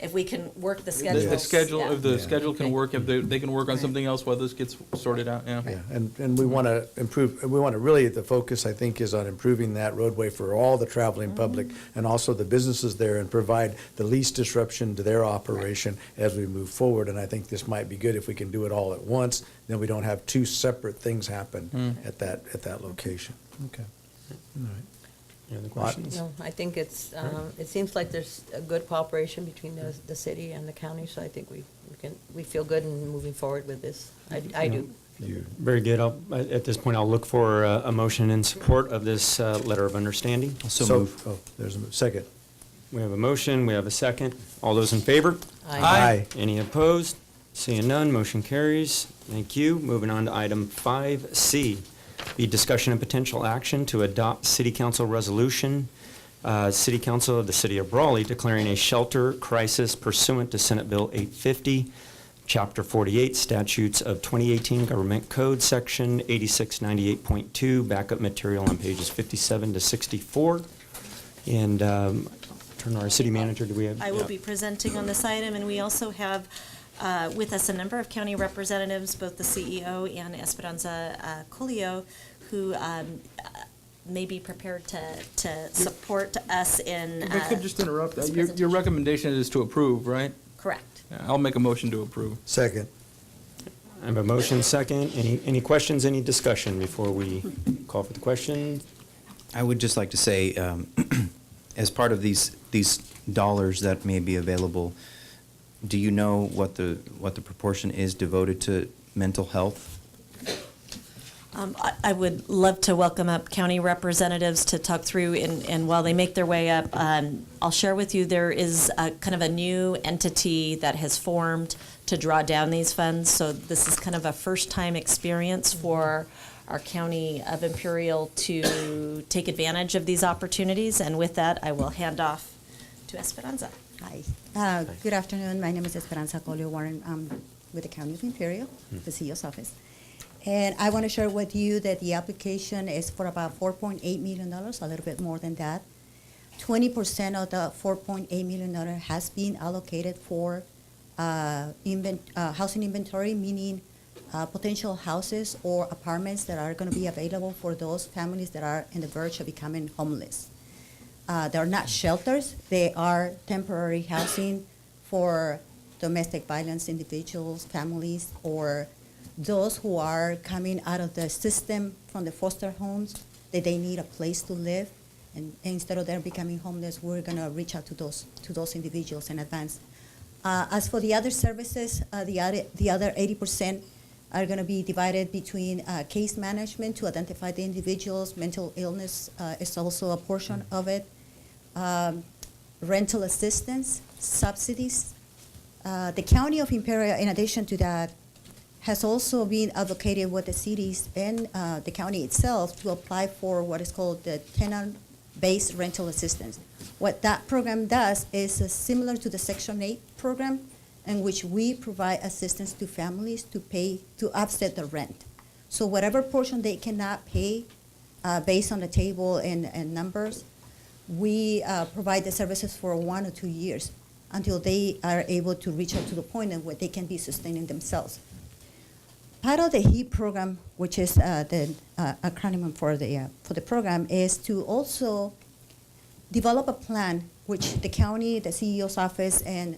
If we can work the schedules. The schedule, yeah. if the schedule can work, if they can work on something else while this gets sorted out, yeah. Yeah, and we want to improve, really the focus, I think, is on improving that roadway for all the traveling public and also the businesses there, and provide the least disruption to their operation as we move forward. And I think this might be good if we can do it all at once, then we don't have two separate things happen at that location. Okay. All right. Any other questions? No, I think it's, it seems like there's a good cooperation between the city and the county, so I think we feel good in moving forward with this. I do. Very good. At this point, I'll look for a motion in support of this letter of understanding. So move. Oh, there's a second. We have a motion, we have a second. All those in favor? Aye. Any opposed? Seeing none, motion carries. Thank you. Moving on to item 5C, the discussion and potential action to adopt City Council resolution, City Council of the City of Brawley declaring a shelter crisis pursuant to Senate Bill 850, Chapter 48, Statutes of 2018 Government Code, Section 8698.2, backup material on pages 57 to 64. And turn to our city manager. Do we have? I will be presenting on this item, and we also have with us a number of county representatives, both the CEO and Esperanza Colio, who may be prepared to support us in. If I could just interrupt, your recommendation is to approve, right? Correct. Yeah, I'll make a motion to approve. Second. I have a motion second. Any questions, any discussion before we call for the question? I would just like to say, as part of these dollars that may be available, do you know what the proportion is devoted to mental health? I would love to welcome up county representatives to talk through, and while they make their way up, I'll share with you there is a kind of a new entity that has formed to draw down these funds. So this is kind of a first-time experience for our county of Imperial to take advantage of these opportunities. And with that, I will hand off to Esperanza. Hi. Good afternoon. My name is Esperanza Colio Warren. I'm with the County of Imperial, the CEO's office. And I want to share with you that the application is for about $4.8 million, a little bit more than that. 20% of the $4.8 million has been allocated for housing inventory, meaning potential houses or apartments that are going to be available for those families that are in the verge of becoming homeless. They're not shelters. They are temporary housing for domestic violence individuals, families, or those who are coming out of the system from the foster homes, that they need a place to live. And instead of them becoming homeless, we're going to reach out to those individuals in advance. As for the other services, the other 80% are going to be divided between case management to identify the individuals. Mental illness is also a portion of it. Rental assistance, subsidies. The County of Imperial, in addition to that, has also been advocated with the cities and the county itself to apply for what is called the tenant-based rental assistance. What that program does is similar to the Section 8 program, in which we provide assistance to families to offset the rent. So whatever portion they cannot pay based on the table and numbers, we provide the services for 1 or 2 years until they are able to reach out to the point where they can be sustaining themselves. Part of the HEAP program, which is the acronym for the program, is to also develop a plan which the county, the CEO's office, and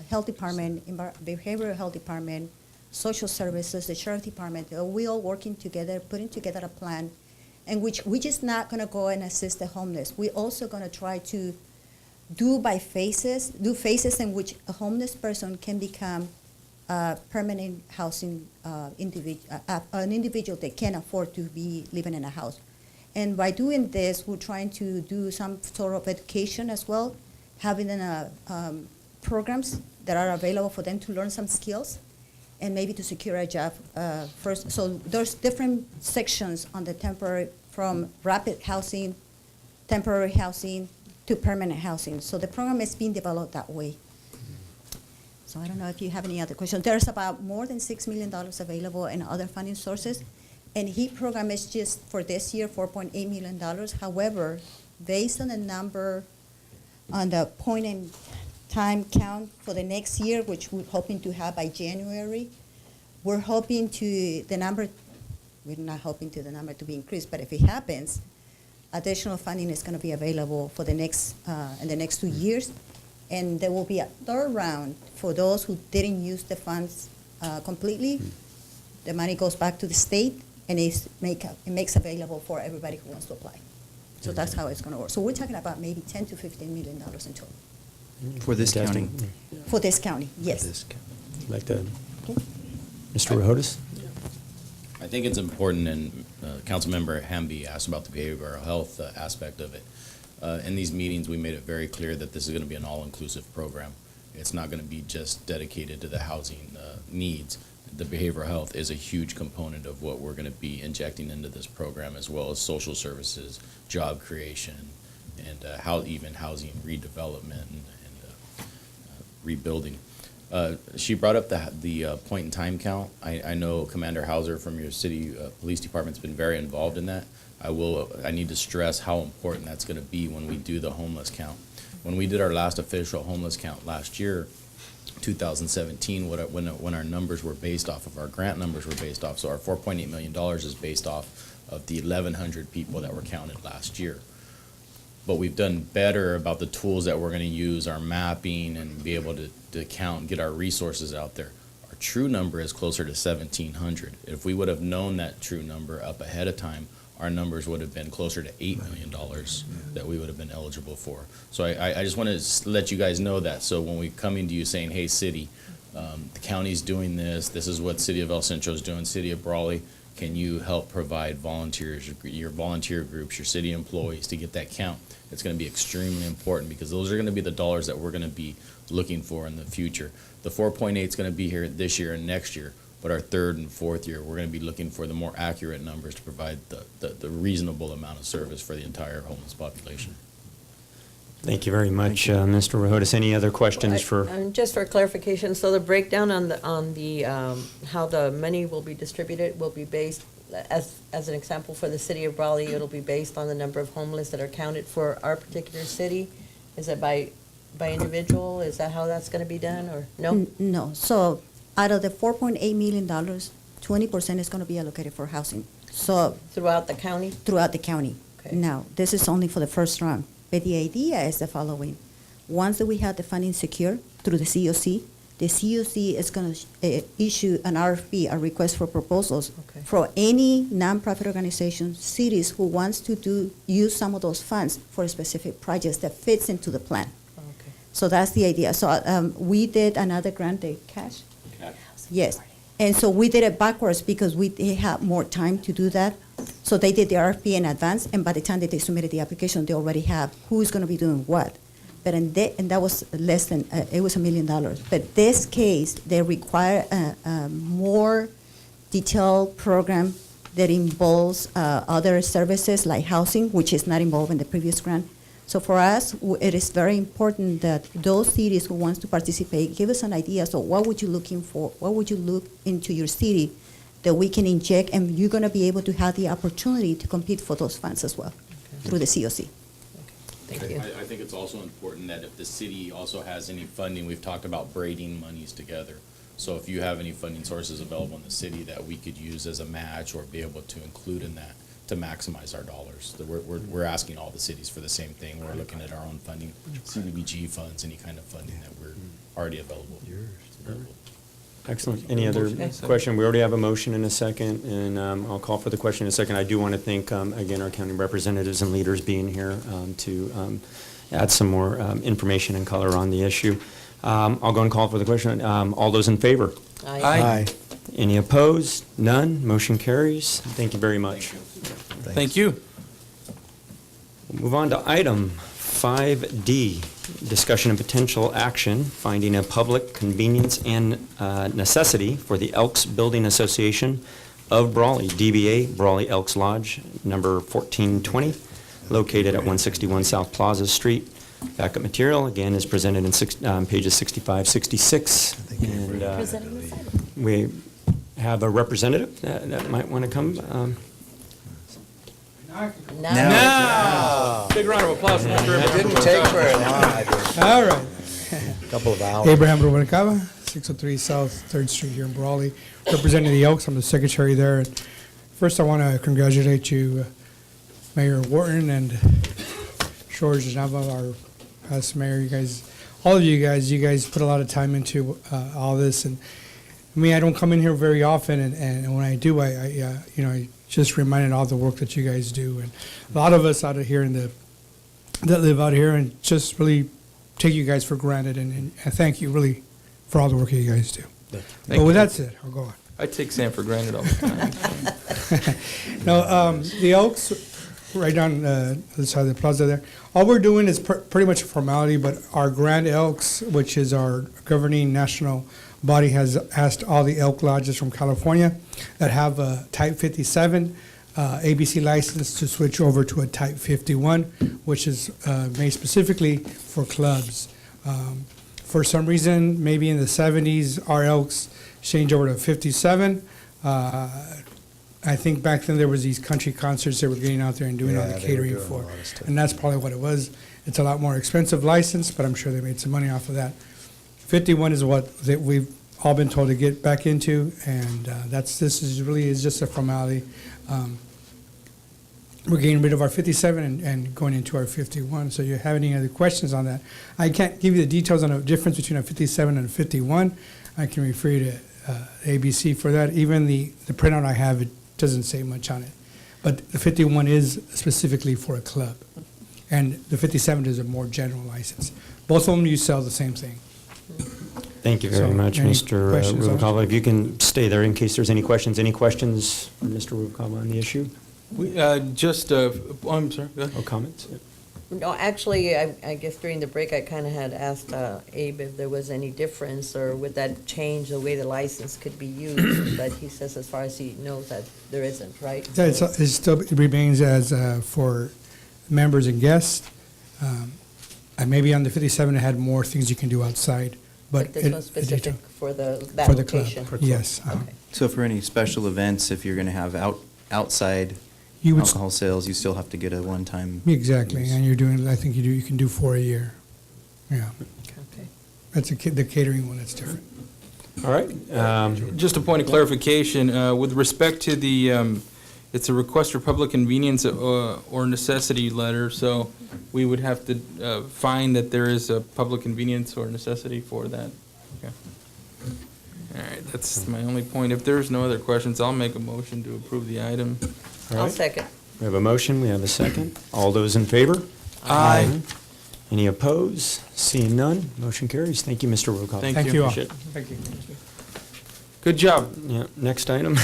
health department, behavioral health department social services, the sheriff department, we all working together, putting together a plan in which we're just not gonna go and assist the homeless. We're also gonna try to do phases in which a homeless person can become permanent housing an individual that can afford to be living in a house. And by doing this, we're trying to do some sort of education as well, having programs that are available for them to learn some skills and maybe to secure a job first. So there's different sections on the temporary, from rapid housing, temporary housing, to permanent housing. So the program is being developed that way. So I don't know if you have any other questions. There's about more than $6 million available in other funding sources. And HEAP program is just for this year, $4.8 million. However, based on the number, on the point in time count for the next year, which we're hoping to have by January, we're hoping to the number, we're not hoping to the number to be increased, but if it happens, additional funding is going to be available for the next, in the next 2 years. And there will be a third round for those who didn't use the funds completely. The money goes back to the state, and it makes available for everybody who wants to apply. So that's how it's going to work. So we're talking about maybe $10 to $15 million in total. For this county? For this county, yes. Like that. Mr. Rojodas? I think it's important, and Councilmember Hamby asked about the behavioral health aspect of it. In these meetings, we made it very clear that this is going to be an all-inclusive program. It's not going to be just dedicated to the housing needs. The behavioral health is a huge component of what we're going to be injecting into this program, as well as social services, job creation, and even housing redevelopment and rebuilding. She brought up the point in time count. I know Commander Hauser from your city police department's been very involved in that. I need to stress how important that's going to be when we do the homeless count. When we did our last official homeless count last year, 2017, when our numbers were based off of, our grant numbers were based off, so our $4.8 million is based off of the 1,100 people that were counted last year. But we've done better about the tools that we're going to use, our mapping, and be able to count and get our resources out there. Our true number is closer to 1,700. If we would have known that true number up ahead of time, our numbers would have been closer to $8 million that we would have been eligible for. So I just want to let you guys know that. So when we come into you saying, hey, city, the county's doing this, this is what City of El Centro is doing, City of Brawley, can you help provide volunteers, your volunteer groups, your city employees to get that count? It's going to be extremely important, because those are going to be the dollars that we're going to be looking for in the future. The 4.8 is going to be here this year and next year, but our third and fourth year, we're going to be looking for the more accurate numbers to provide the reasonable amount of service for the entire homeless population. Thank you very much, Mr. Rojodas. Any other questions for? Just for clarification, so the breakdown on the how the money will be distributed will be based, as an example, for the city of Brawley, it'll be based on the number of homeless that are counted for our particular city? Is it by individual? Is that how that's going to be done, or no? No. So out of the $4.8 million, 20% is going to be allocated for housing. So Throughout the county? throughout the county. Okay. Now, this is only for the first round. But the idea is the following. Once that we have the funding secure through the COC is going to issue an RFP, a request for proposals, Okay. for any nonprofit organization, cities who wants to use some of those funds for specific projects that fits into the plan. Okay. So that's the idea. So we did another grant, the cash? Yes. And so we did it backwards because we had more time to do that. So they did the RFP in advance, and by the time that they submitted the application, they already have who's going to be doing what. But and that was less than, it was $1 million. But this case, they require a more detailed program that involves other services like housing, which is not involved in the previous grant. So for us, it is very important that those cities who wants to participate give us an idea. So what would you looking for? What would you look into your city that we can inject, and you're going to be able to have the opportunity to compete for those funds as well through the COC. Thank you. I think it's also important that if the city also has any funding, we've talked about braiding monies together. So if you have any funding sources available in the city that we could use as a match or be able to include in that to maximize our dollars. We're asking all the cities for the same thing. We're looking at our own funding, CDBG funds, any kind of funding that we're already available. Excellent. Any other question? We already have a motion and a second, and I'll call for the question in a second. I do want to thank, again, our county representatives and leaders being here to add some more information and color on the issue. I'll go and call for the question. All those in favor? Aye. Any opposed? None? Motion carries. Thank you very much. Thank you. We'll move on to item 5D, discussion and potential action, finding a public convenience and necessity for the Elks Building Association of Brawley, DBA Brawley Elks Lodge, number 1420, located at 161 South Plaza Street. Backup material, again, is presented in pages 65, 66. And we have a representative that might want to come. Now. Big round of applause for Mr. Abraham. Didn't take very long. All right. Couple of hours. Abraham Rubalcaba, 603 South 3rd Street here in Brawley, representing the Elks. I'm the secretary there. And first, I want to congratulate you, Mayor Wharton and George Nava, our past mayor. You guys, all of you guys put a lot of time into all this. And I mean, I don't come in here very often, and when I do, I just reminded all the work that you guys do. And a lot of us out of here that live out here and just really take you guys for granted. And I thank you really for all the work that you guys do. But with that said, I'll go on. I take Sam for granted all the time. No, the Elks, right down the side of the plaza there, all we're doing is pretty much a formality, but our Grand Elks, which is our governing national body, has asked all the elk lodges from California that have a Type 57 ABC license to switch over to a Type 51, which is made specifically for clubs. For some reason, maybe in the 70s, our Elks changed over to 57. I think back then there was these country concerts they were getting out there and doing all the catering for, and that's probably what it was. It's a lot more expensive license, but I'm sure they made some money off of that. 51 is what we've all been told to get back into, and this is really just a formality. We're getting rid of our 57 and going into our 51. So you have any other questions on that? I can't give you the details on the difference between a 57 and a 51. I can refer you to ABC for that. Even the printout I have, it doesn't say much on it. But the 51 is specifically for a club, and the 57 is a more general license. Both of them, you sell the same thing. Thank you very So, much, any Mr. questions on it? Rubalcaba. If you can stay there in case there's any questions. Any questions for Mr. Rubalcaba on the issue? I'm sorry, go ahead. Or comments? No, actually, I guess during the break, I kind of had asked Abe if there was any difference, or would that change the way the license could be used? But he says as far as he knows that there isn't, right? Yeah, it still remains as for members and guests. And maybe on the 57, it had more things you can do outside, but This one's specific for that location? Yes. Okay. So for any special events, if you're going to have outside You would alcohol sales, you still have to get a one-time. Exactly, use. and you're doing, I think you can do 4 a year. Yeah, Okay. that's the catering one, that's different. All right. Just a point of clarification, with respect to the, it's a request for public convenience or necessity letter, so we would have to find that there is a public convenience or necessity for that. Okay. All right, that's my only point. If there's no other questions, I'll make a motion to approve the item. All I'll right. second. We have a motion, we have a second. All those in favor? Aye. Any opposed? Seeing none, motion carries. Thank you, Mr. Rubalcaba. Thank you. all. Appreciate it. Thank you. Good job. Yeah, next item.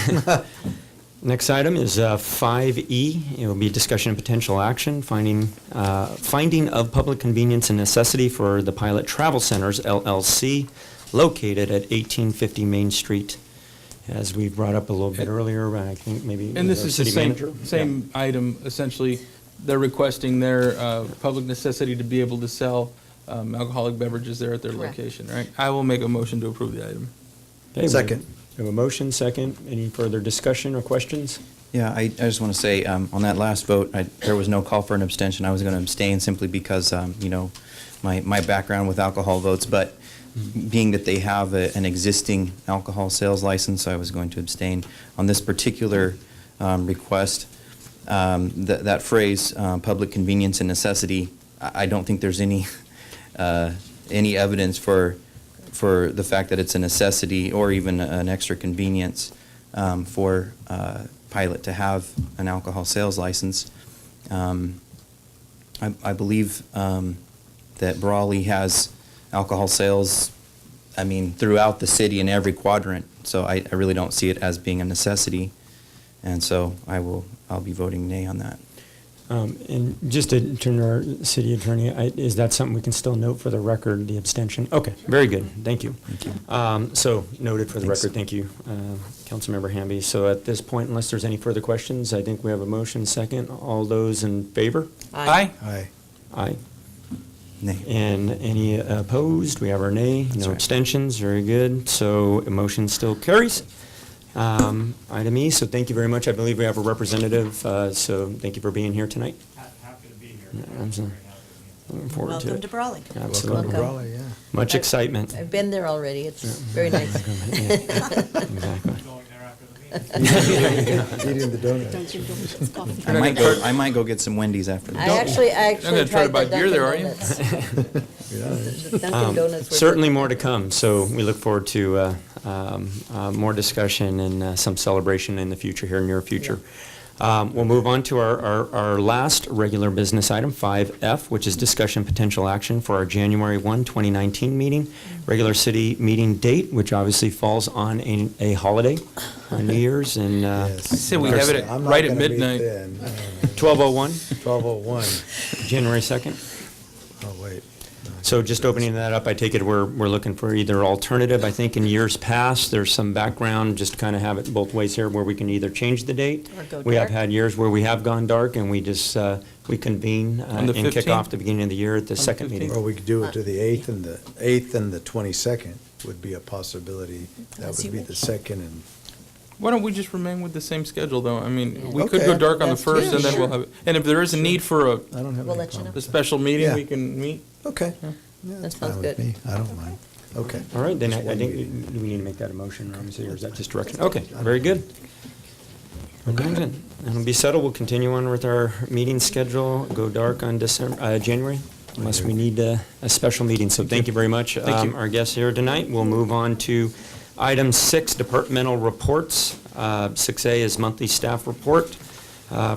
Next item is 5E. It will be discussion and potential action, finding of public convenience and necessity for the Pilot Travel Centers, LLC, located at 1850 Main Street. As we brought up a little bit earlier, I think maybe And this our is the city manager. same item, essentially. They're requesting their public necessity to be able to sell alcoholic beverages there at their Correct. location, right? I will make a motion to approve the item. Okay, Second. We have a motion, second. Any further discussion or questions? Yeah, I just want to say, on that last vote, there was no call for an abstention. I was going to abstain simply because, my background with alcohol votes, but being that they have an existing alcohol sales license, I was going to abstain. On this particular request, that phrase, public convenience and necessity, I don't think there's any evidence for for the fact that it's a necessity or even an extra convenience for Pilot to have an alcohol sales license. I believe that Brawley has alcohol sales, I mean, throughout the city in every quadrant. So I really don't see it as being a necessity. And so I'll be voting nay on that. And just to turn to our city attorney, is that something we can still note for the record, the abstention? Okay, very good, thank you. So noted for the record, thank you, Councilmember Hamby. So at this point, unless there's any further questions, I think we have a motion second. All those in favor? Aye. Aye. Aye. Nay. And any opposed? We have our nay, That's no right. abstentions, very good. So a motion still carries. Item E, so thank you very much. I believe we have a representative, so thank you for being here tonight. Happy to be here. Absolutely. Looking forward to Welcome it. to Brawley. Absolutely. Welcome. Raleigh, yeah. Much excitement. I've been there already. It's very nice. Yeah, exactly. Going there after the meeting. Eating the donuts. I might go get some Wendy's after I this. actually gonna try to tried buy the beer there, are Dunkin' you? Donuts. The Dunkin' Donuts were Certainly good. more to come, so we look forward to more discussion and some celebration in the future, here near future. We'll move on to our last regular business item, 5F, which is discussion potential action for our January 1, 2019 meeting, regular city meeting date, which obviously falls on a holiday, New Year's, and Yes. I say we have it I'm not right at gonna meet midnight. then. 12:01, 12:01. January 2nd. Oh, wait. So just opening that up, I take it we're looking for either alternative. I think in years past, there's some background, just to kind of have it both ways here, where we can either change the date. Or go We have dark. had years where we have gone dark, and we just, we convene On the and kick 15th? off the beginning of the year at the second meeting. Or we could do it to the 8th and the 22nd would be a possibility. That As would you be the wish. 2nd and, Why don't we just remain with the same schedule, though? I mean, we could go Okay. dark on the That's first, good. and then we'll have, and if there is a need for I don't have We'll any let you know. a problem. special meeting, Yeah. we can meet. Okay. Yeah. Yeah, That that's sounds fine with good. me. I don't mind. Okay. All right, then I Just one think, meeting. do we need to make that a motion, obviously, or is that just direction? Okay, very good. Okay, good. That'll be settled. We'll continue on with our meeting schedule, go dark on January, unless we need a special meeting. So thank you very much. Thank you. Our guests here tonight. We'll move on to item 6, departmental reports. 6A is monthly staff report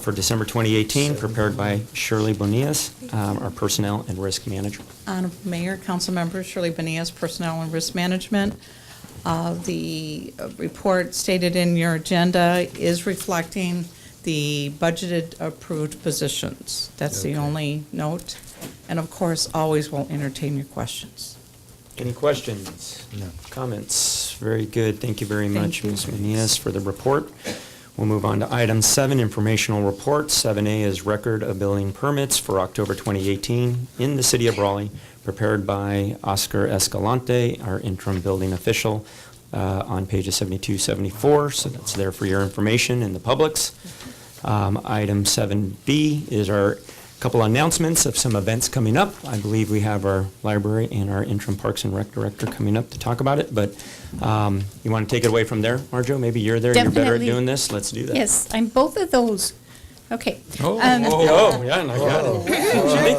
for December 2018, prepared by Shirley Bonias, our personnel and risk manager. Mayor, council members, Shirley Benias, Personnel and Risk Management. The report stated in your agenda is reflecting the budgeted approved positions. That's the Okay. only note. And of course, always will entertain your questions. Any questions? No. Comments? Very good. Thank you very Thank much, you. Ms. Menias, for the report. We'll move on to item 7, informational report. 7A is record of building permits for October 2018 in the city of Brawley, prepared by Oscar Escalante, our interim building official, on pages 72, 74. So that's there for your information and the public's. Item 7B is our couple announcements of some events coming up. I believe we have our library and our interim Parks and Rec director coming up to talk about it, but you want to take it away from there, Marjo? Maybe you're there, you're better at Definitely. doing this, let's do that. Yes, I'm both of those. Okay. Oh, yeah, and I got it. I think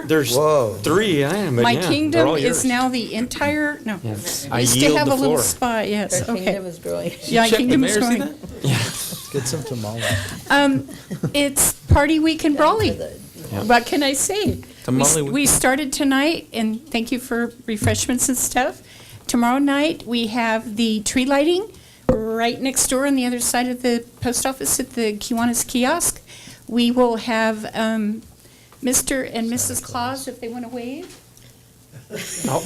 there's Whoa. 3, I am, but My yeah, they're kingdom all is yours. now the entire, no. Yeah. I I used to yield have the a little floor. spot, yes, Our okay. kingdom is growing. Yeah, Check the kingdom is mayor, see growing. Let's get some tamales. It's Party Week in Brawley. Yeah. What can I say? Tamale We started tonight, and thank you for refreshments and stuff. Tomorrow night, we have the tree lighting right next door on the other side of the post office at the Kiwanis kiosk. We will have Mr. and Mrs. Claus, if they want to wave. No,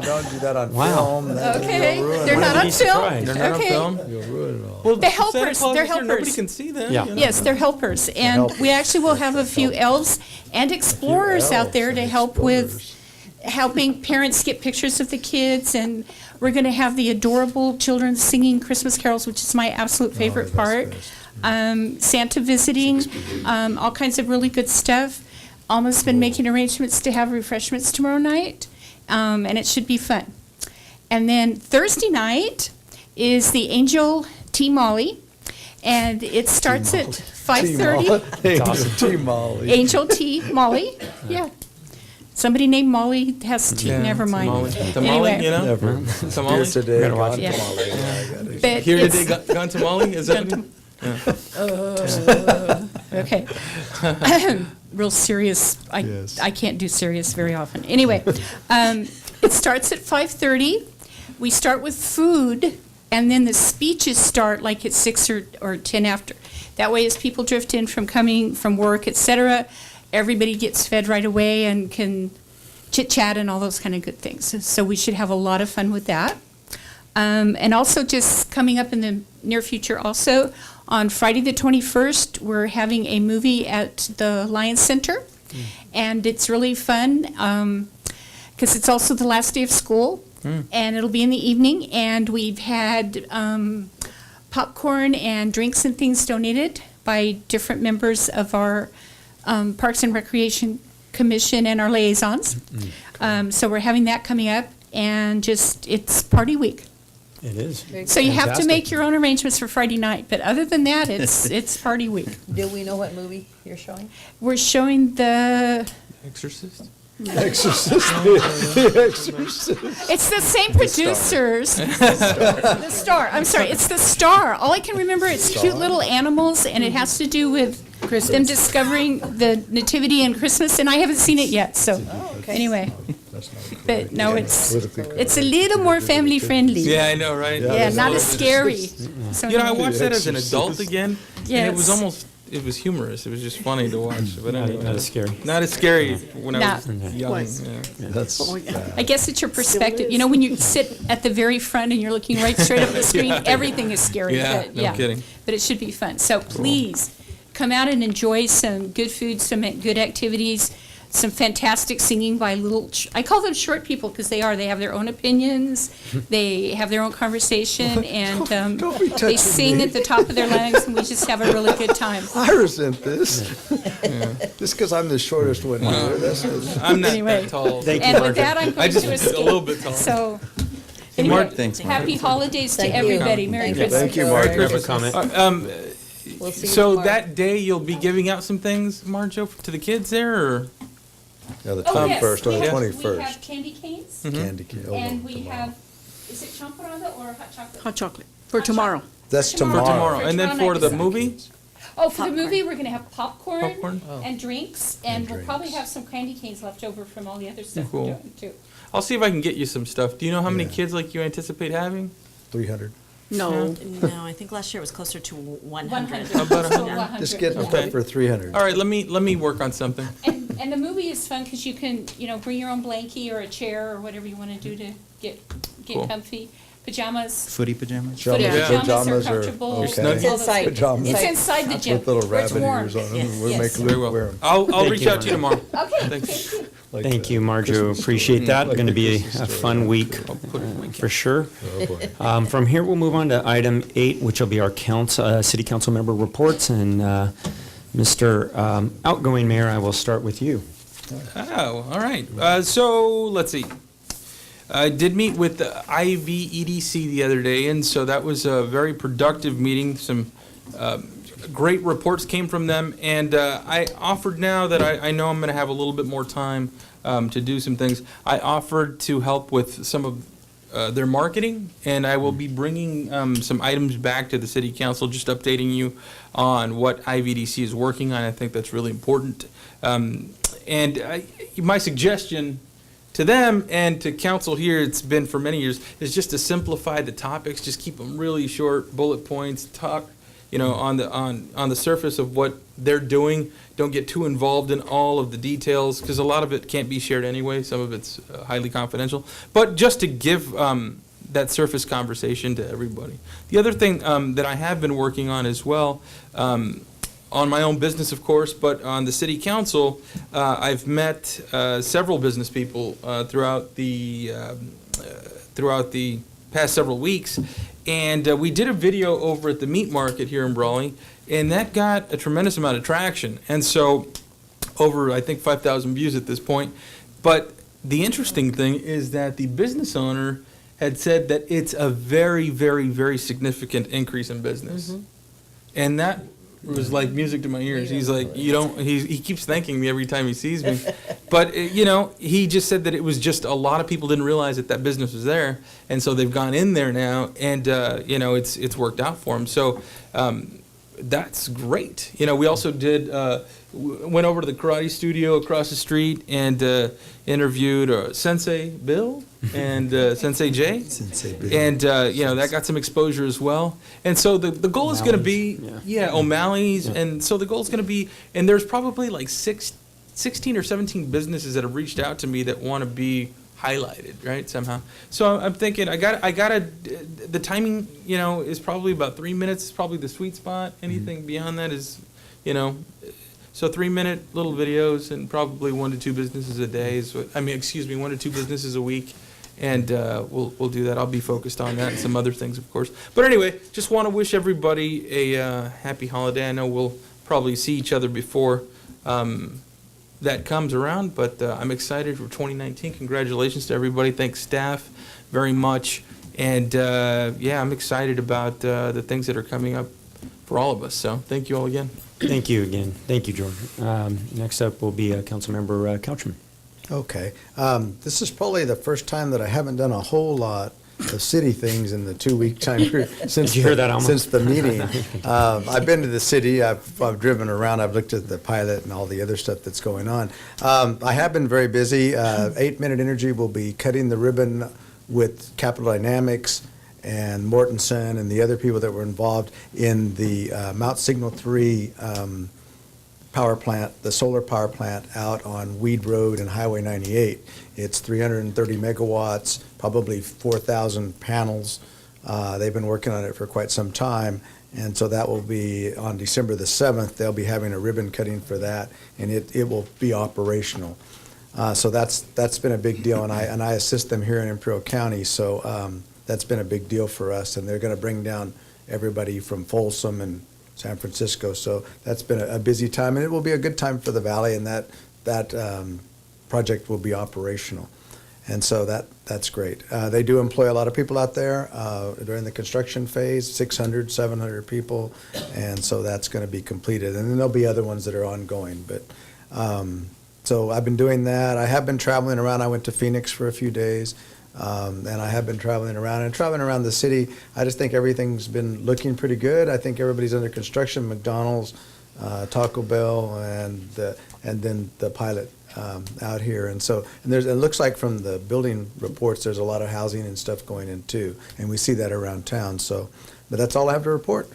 don't do that on Wow. film. Okay, You'll ruin they're it. not I'd on be film. surprised. They're not on Okay. film? You'll ruin it all. Well, The Santa helpers, Claus they're is here, Nobody helpers. can see them. Yeah. you know? Yes, they're helpers, and helpers. we actually will have a few elves and explorers out there to help with helping parents get pictures of the kids, and we're going to have the adorable children singing Christmas carols, which is my absolute favorite part. Santa visiting, all kinds of really good stuff. Almost been making arrangements to have refreshments tomorrow night, and it should be fun. And then Thursday night is the Angel Tea Molly, and it starts at 5:30. Team Molly. Angel Tea Molly, yeah. Somebody named Molly has tea, Yeah, never mind. tamale. Tamale, Anyway. you know? Never. Tamale? Here today, Gotta watch gone it. tomorrow. Yeah, I got it. But Here it's- today, gone tamale? Is that Gone what you- Okay. Real serious. Yes. I can't do serious very often. Anyway, it starts at 5:30. We start with food, and then the speeches start like at 6 or 10 after. That way, as people drift in from coming from work, et cetera, everybody gets fed right away and can chit-chat and all those kind of good things. So we should have a lot of fun with that. And also just coming up in the near future also, on Friday the 21st, we're having a movie at the Lions Center. And it's really fun because it's also the last day of school. And it'll be in the evening. And we've had popcorn and drinks and things donated by different members of our Parks and Recreation Commission and our liaisons. So we're having that coming up. And just, it's party week. It is. So you have to Fantastic. make your own arrangements for Friday night, but other than that, it's party week. Do we know what movie you're showing? We're showing the, Exorcist? Exorcist. The Exorcist. it's the same producers. The Star, I'm sorry, it's The Star. All I can remember, it's cute little animals, and it has to do with them discovering the nativity and Christmas, and I haven't seen it yet, so, anyway. But no, it's a little more family friendly. Yeah, I know, right? Yeah, not as scary. So You know, I anyway. watched that as an adult again, and it was Yes. almost, it was humorous. It was just funny to watch. But anyway, Not as scary. Not as scary when I Not- was young. Yeah. That's, I guess it's your perspective. You know, when you sit at the very front and you're looking right straight up at the screen, everything is scary. Yeah, but, no kidding. But it should be fun. So please come out and enjoy some good food, some good activities, some fantastic singing by I call them short people because they are. They have their own opinions. They have their own conversation, and don't be they touching sing me. at the top of their lungs, and we just have a really good time. I resent this. Just because I'm the shortest one here. That's I'm not Anyway. that tall. Thank you, And with Margaret. that, I'm I going just to was escape. a little bit tall. So, Hey, anyway, Mark, thanks, Mark. happy holidays to Thank you. everybody. Merry Christmas. Thank you, Mark. Mark. You have a comment? We'll see you So tomorrow. that day you'll be giving out some things, Marjo, to the kids there, or? Yeah, the Oh, yes. 21st or the We have 21st. candy canes, Candy cane. Oh, and we tomorrow. have, is it champorado or hot chocolate? Hot chocolate for tomorrow. That's For tomorrow. tomorrow. And then for the tomorrow night. movie? Oh, for the movie, we're gonna have popcorn Popcorn? and drinks, and we'll probably drinks. have some candy canes left over from all the other stuff Cool. we're doing too. I'll see if I can get you some stuff. Do you know how many Yeah. kids like you anticipate having? 300. No. No, I think last year it was closer to 100. About So 100? Just 100. get enough Okay. for 300. All right, let me work on something. And the movie is fun because you can, bring your own blankie or a chair or whatever you want to do to get Cool. comfy. Pajamas. Footy pajamas? Pajamas, Yeah. Pajamas are are comfortable. okay. Your It's inside. Pajamas. It's inside the gym. With little where it's rabbit warm. ears on them. Yes, We'll yes. make Very Luke wear well. 'em. I'll Thank reach you, out to you tomorrow. Okay, Thanks. thank you. Like Thank the you, Marjo. Christmas Appreciate story. that. Like Going to the be a Christmas story. fun week for sure. Oh, boy. From here, we'll move on to item 8, which will be our city council member reports. And Mr. Outgoing Mayor, I will start with you. Oh, all right. So let's see. I did meet with the IVEDC the other day, and so that was a very productive meeting. Some great reports came from them, and I offered now that I know I'm going to have a little bit more time to do some things. I offered to help with some of their marketing, and I will be bringing some items back to the city council, just updating you on what IVDC is working on. I think that's really important. My suggestion to them and to council here, it's been for many years, is just to simplify the topics, just keep them really short, bullet points, talk, on the surface of what they're doing. Don't get too involved in all of the details, because a lot of it can't be shared anyway. Some of it's highly confidential. But just to give that surface conversation to everybody. The other thing that I have been working on as well, on my own business, of course, but on the city council, I've met several business people throughout the past several weeks, and we did a video over at the meat market here in Brawley, and that got a tremendous amount of traction, and so over, I think, 5,000 views at this point. But the interesting thing is that the business owner had said that it's a very, very, very significant increase in business. And that It was like music to my ears. He's like, he keeps thanking me every time he sees me. But, he just said that it was just a lot of people didn't realize that business was there. And so they've gone in there now and, it's worked out for them. So that's great. We also went over to the karate studio across the street and interviewed Sensei Bill and Sensei Jay. Sensei Bill. And, that got some exposure as well. And so the goal is going to be, O'Malley's. Yeah. And so the goal is going to be, and there's probably like 16 or 17 businesses that have reached out to me that want to be highlighted, right, somehow. So I'm thinking, the timing, is probably about 3 minutes, is probably the sweet spot. Anything beyond that is, so 3-minute little videos and probably 1 to 2 businesses a day is 1 to 2 businesses a week. And we'll do that. I'll be focused on that and some other things, of course. But anyway, just want to wish everybody a happy holiday. I know we'll probably see each other before that comes around, but I'm excited for 2019. Congratulations to everybody. Thanks, staff, very much. And, I'm excited about the things that are coming up for all of us. So thank you all again. Thank you again. Thank you, George. Next up will be Councilmember Couchman. Okay. This is probably the first time that I haven't done a whole lot of city things in the 2-week time period since Did you hear that, Alma? since the meeting. I've been to the city. I've driven around. I've looked at the pilot and all the other stuff that's going on. I have been very busy. 8-Minute Energy will be cutting the ribbon with Capital Dynamics and Mortensen and the other people that were involved in the Mount Signal 3 power plant, the solar power plant out on Weed Road and Highway 98. It's 330 megawatts, probably 4,000 panels. They've been working on it for quite some time, and so that will be on December the 7th. They'll be having a ribbon cutting for that, and it will be operational. So that's been a big deal, and I assist them here in Imperial County, so that's been a big deal for us, and they're going to bring down everybody from Folsom and San Francisco. So that's been a busy time, and it will be a good time for the Valley, and that project will be operational. And so that's great. They do employ a lot of people out there during the construction phase, 600, 700 people, and so that's going to be completed. And then there'll be other ones that are ongoing. But so I've been doing that. I have been traveling around. I went to Phoenix for a few days. And I have been traveling around the city. I just think everything's been looking pretty good. I think everybody's under construction, McDonald's, Taco Bell, and then the pilot out here. And so it looks like from the building reports, there's a lot of housing and stuff going in too. And we see that around town. So, but that's all I have to report.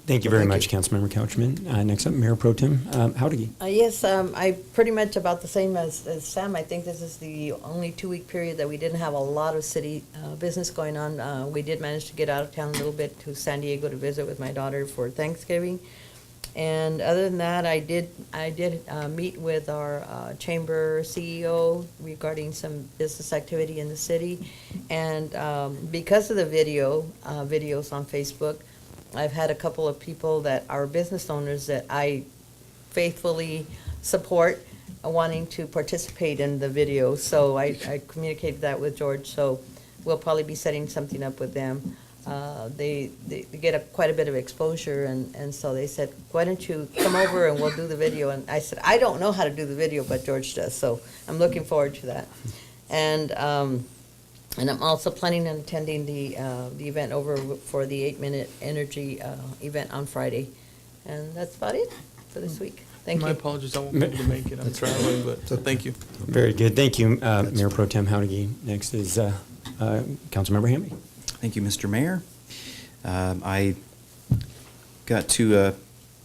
Thank you very much, Councilmember Couchman. Next up, Mayor Pro Tem Howdy. Yes, I pretty much about the same as Sam. I think this is the only 2-week period that we didn't have a lot of city business going on. We did manage to get out of town a little bit to San Diego to visit with my daughter for Thanksgiving. And other than that, I did meet with our chamber CEO regarding some business activity in the city. And because of the videos on Facebook, I've had a couple of people that are business owners that I faithfully support wanting to participate in the video. So I communicated that with George, so we'll probably be setting something up with them. They get quite a bit of exposure, and so they said, why don't you come over and we'll do the video? And I said, I don't know how to do the video, but George does, so I'm looking forward to that. And I'm also planning on attending the event over for the 8-Minute Energy event on Friday. And that's about it for this week. Thank you. My apologies, I won't be able to make it. I'm traveling, but so thank you. Very good. Thank you, Mayor Pro Tem Howdy. Next is Councilmember Hamby. Thank you, Mr. Mayor. I got to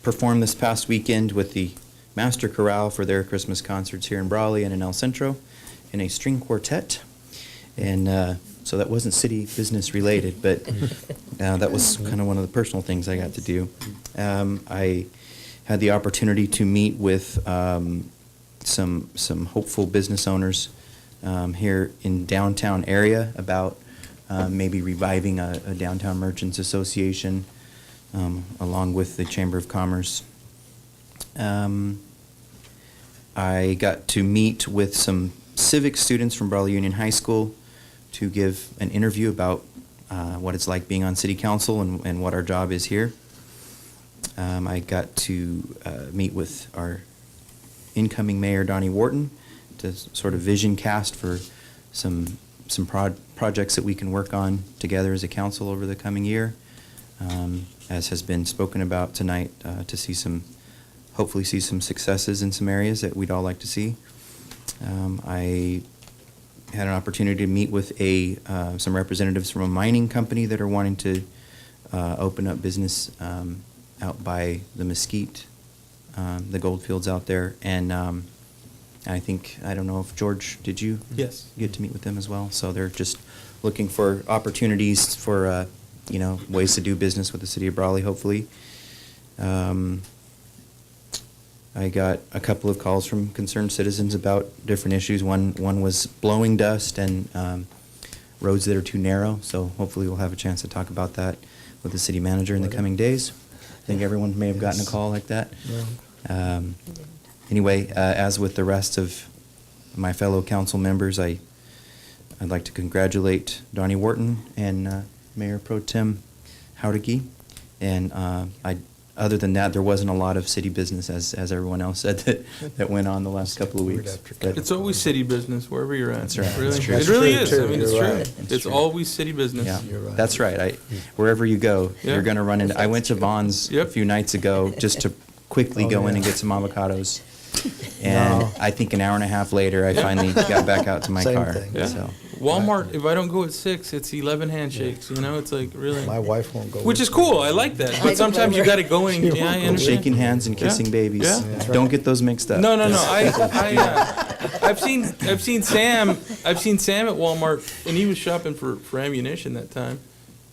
perform this past weekend with the Master Chorale for their Christmas concerts here in Brawley and in El Centro in a string quartet. And so that wasn't city business related, but that was kind of one of the personal things I got to do. I had the opportunity to meet with some hopeful business owners here in downtown area about maybe reviving a downtown merchants association along with the Chamber of Commerce. I got to meet with some civics students from Brawley Union High School to give an interview about what it's like being on city council and what our job is here. I got to meet with our incoming mayor, Donnie Wharton, to sort of vision cast for some projects that we can work on together as a council over the coming year. As has been spoken about tonight, to hopefully see some successes in some areas that we'd all like to see. I had an opportunity to meet with some representatives from a mining company that are wanting to open up business out by the Mesquite, the gold fields out there. And I don't know if George, did you? Yes. Get to meet with them as well? So they're just looking for opportunities for, ways to do business with the city of Brawley, hopefully. I got a couple of calls from concerned citizens about different issues. One was blowing dust and roads that are too narrow. So hopefully we'll have a chance to talk about that with the city manager in the coming days. I think everyone may have gotten a call like that. Anyway, as with the rest of my fellow council members, I'd like to congratulate Donnie Wharton and Mayor Pro Tem Howdicke. And other than that, there wasn't a lot of city business, as everyone else said, that went on the last couple of weeks. But It's always city business wherever you're at. That's right. Really. That's true. It really That's is. true, I mean, too. it's You're true. right. It's true. always city business. Yeah, You're right. that's right. Wherever you go, Yeah. you're going to run into. I went to Vaughn's a few nights ago just to quickly go in and get some avocados, and No. I think an hour and a half later, I finally got back out to my Same car. thing. Yeah. So Walmart, if I don't go at 6, it's 11 handshakes. You know, it's like really. My wife won't go. Which with is me. cool. I like that. I But sometimes you don't got to go in. Yeah, I understand. shaking hands and kissing babies. Yeah. Don't get those mixed up. No. I've seen Sam at Walmart, and he was shopping for ammunition that time,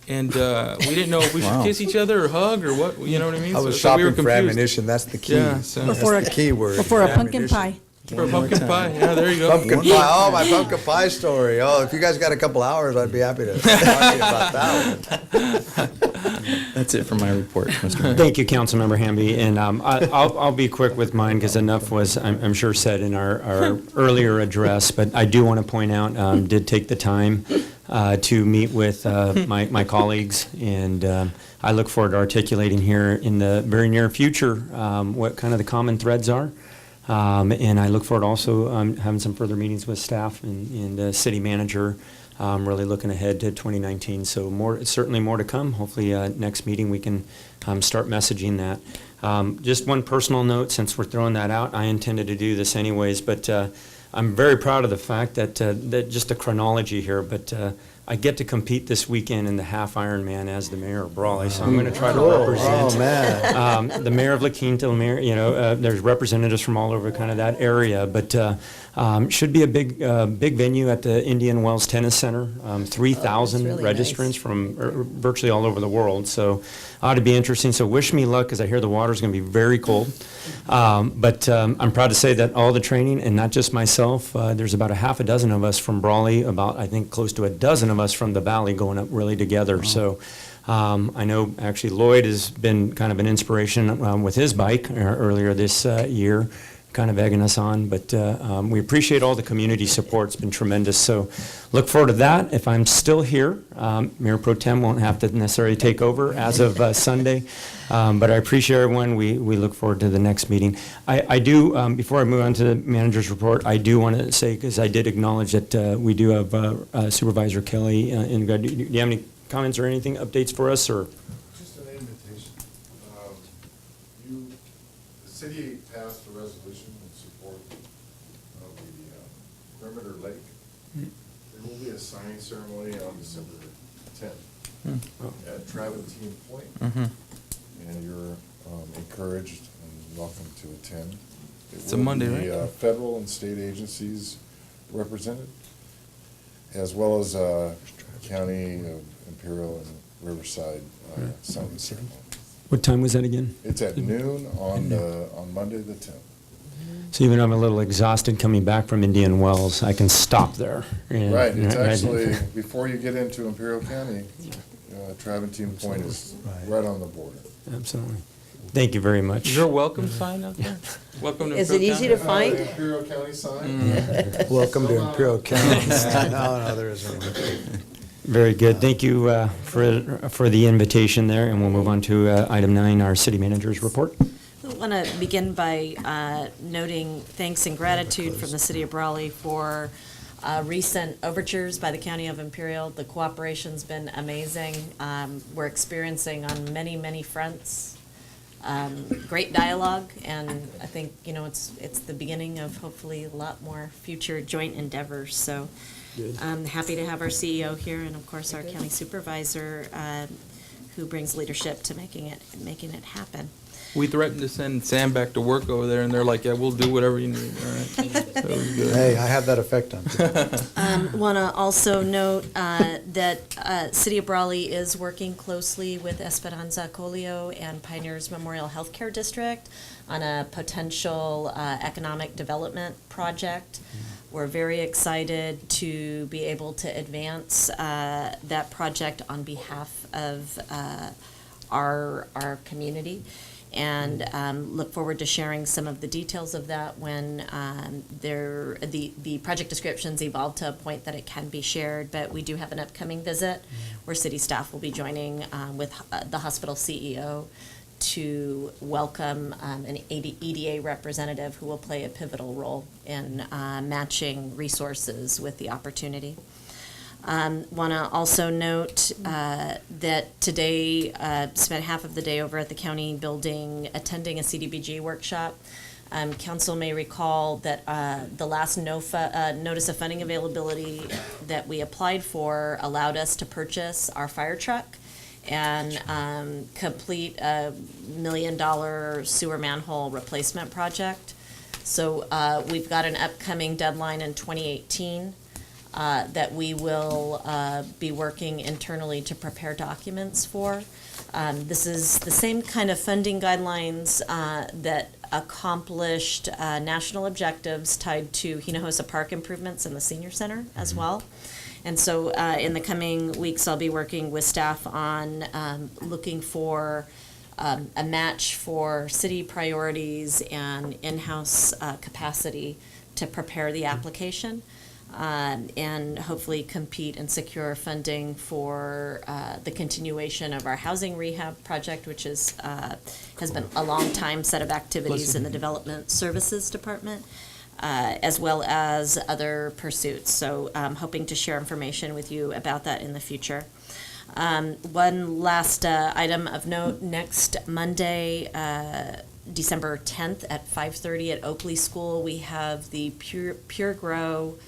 and we didn't know if we should Wow. kiss each other or hug or what. You know what I mean? I was So we were shopping for confused. ammunition. That's the key. Yeah, so- That's Before the key word. Before a pumpkin ammunition. pie. For a One more pumpkin time. pie. Yeah, there you go. Pumpkin pie. Oh, my pumpkin pie story. Oh, if you guys got a couple hours, I'd be happy to talk to you about that one. That's it for my report, Mr. Mayor. Thank you, Councilmember Hamby, and I'll be quick with mine because enough was, I'm sure, said in our earlier address, but I do want to point out, did take the time to meet with my colleagues, and I look forward to articulating here in the very near future what kind of the common threads are. And I look forward also having some further meetings with staff and the city manager, really looking ahead to 2019. So certainly more to come. Hopefully next meeting we can start messaging that. Just one personal note, since we're throwing that out, I intended to do this anyways, but I'm very proud of the fact that just the chronology here, but I get to compete this weekend in the half Ironman as the mayor of Brawley, so I'm going to try to represent Oh, man. the mayor of La Quinta, there's representatives from all over kind of that area, but should be a big venue at the Indian Wells Tennis Center. 3,000 really registrants nice. from virtually all over the world, so ought to be interesting. So wish me luck, because I hear the water's going to be very cold. But I'm proud to say that all the training, and not just myself, there's about a half a dozen of us from Brawley, about I think close to a dozen of us from the valley going up really together. So I know actually Lloyd has been kind of an inspiration with his bike earlier this year, kind of egging us on, but we appreciate all the community support. It's been tremendous. So look forward to that. If I'm still here, Mayor Pro Tem won't have to necessarily take over as of Sunday, but I appreciate everyone. We look forward to the next meeting. I do, before I move on to the manager's report, I do want to say, because I did acknowledge that we do have Supervisor Kelly. Do you have any comments or anything, updates for us, or? Just an invitation. The city passed a resolution in support of the perimeter lake. There will be a signing ceremony on December 10th at Traventine Point. And you're encouraged and welcome to attend. It's a Monday, right? There will be federal and state agencies represented, as well as County of Imperial and Riverside signing ceremony. What time was that again? It's at noon on Monday the 10th. So even though I'm a little exhausted coming back from Indian Wells, I can stop there. And- Right, it's actually, before you get into Imperial County, Traventine Point is right on the border. Absolutely. Thank you very much. Is there a welcome sign out there? Welcome to Is it Imperial easy County? to find? The Imperial County sign. Welcome to Imperial County. No, there isn't. Very good. Thank you for the invitation there, and we'll move on to item 9, our city manager's report. I want to begin by noting thanks and gratitude from the city of Brawley for recent overtures by the County of Imperial. The cooperation's been amazing. We're experiencing on many, many fronts great dialogue, and I think, you know, it's the beginning of hopefully a lot more future joint endeavors. So I'm happy to have our CEO here, and of course our county supervisor who brings leadership to making it happen. We threatened to send Sam back to work over there, and they're like, yeah, we'll do whatever you need, all right? That was good. Hey, I have that effect on people. Want to also note that City of Brawley is working closely with Esperanza Colio and Pioneers Memorial Healthcare District on a potential economic development project. We're very excited to be able to advance that project on behalf of our community, and look forward to sharing some of the details of that when the project descriptions evolve to a point that it can be shared. But we do have an upcoming visit where city staff will be joining with the hospital CEO to welcome an EDA representative who will play a pivotal role in matching resources with the opportunity. Want to also note that today spent half of the day over at the county building attending a CDBG workshop. Council may recall that the last notice of funding availability that we applied for allowed us to purchase our fire truck and complete a $1 million sewer manhole replacement project. So we've got an upcoming deadline in 2018 that we will be working internally to prepare documents for. This is the same kind of funding guidelines that accomplished national objectives tied to Hinojosa Park improvements in the senior center as well. And so in the coming weeks, I'll be working with staff on looking for a match for city priorities and in-house capacity to prepare the application. And hopefully compete and secure funding for the continuation of our housing rehab project, which is has been a long time set of activities in the Development Services Department, as well as other pursuits. So hoping to share information with you about that in the future. One last item of note: next Monday, December 10th at 5:30 at Oakley School, we have the Pure Grow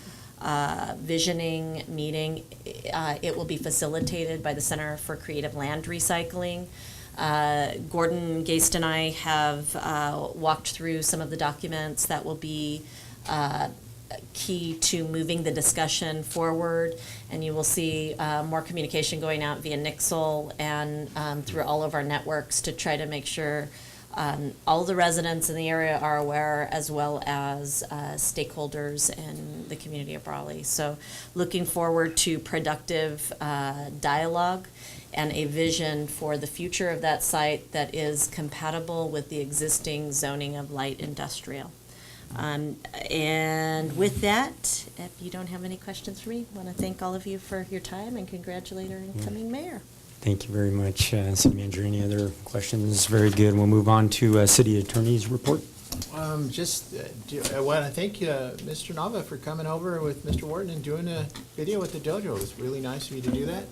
visioning meeting. It will be facilitated by the Center for Creative Land Recycling. Gordon Geist and I have walked through some of the documents that will be key to moving the discussion forward, and you will see more communication going out via Nixle and through all of our networks to try to make sure all the residents in the area are aware, as well as stakeholders in the community of Brawley. So looking forward to productive dialogue and a vision for the future of that site that is compatible with the existing zoning of light industrial. And with that, if you don't have any questions for me, I want to thank all of you for your time and congratulate our incoming mayor. Thank you very much, City Manager. Any other questions? Very good. We'll move on to City Attorney's report. I want to thank Mr. Nava for coming over with Mr. Wharton and doing a video with the dojo. It was really nice of you to do that.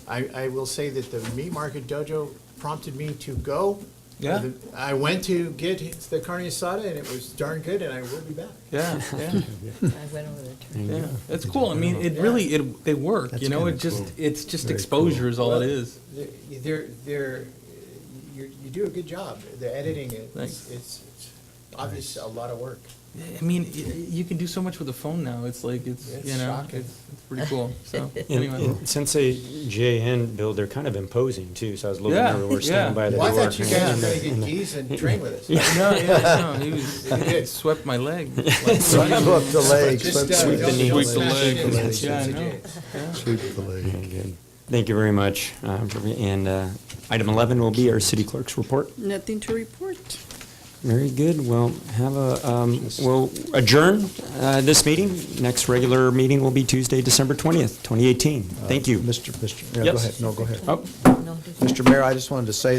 I will say that the meat market dojo prompted me to go. Yeah. I went to get the carne asada and it was darn good, and I will be back. Yeah, yeah. I went over there too. Yeah, it's cool. I mean, it really, they work, That's you know, kinda cool. it's just Very exposure cool. is all it is. You do a good job. The editing, Thanks. it's obviously a lot of work. I mean, you can do so much with a phone now. It's like, It's you know, shocking. it's pretty cool. So, And- anyway. and since they JN build, they're kind of imposing too, so I was looking Yeah, over, we're yeah. standing by the door. Well, I thought you guys and were the- going to and get the- geese and train with us. No, he swept my leg. Sweep up the leg. Just, Sweep the don't- knee. don't Sweep the smash leg. it into Yeah, I the know. Jays. Yeah. Sweep the leg. Very good. Thank you very much. And item 11 will be our city clerk's report. Nothing to report. Very good. Well, we'll adjourn this meeting. Next regular meeting will be Tuesday, December 20th, 2018. Thank you. Mr. Yeah, Yes. go ahead. No, go ahead. Oh. Mr. Mayor, I just wanted to say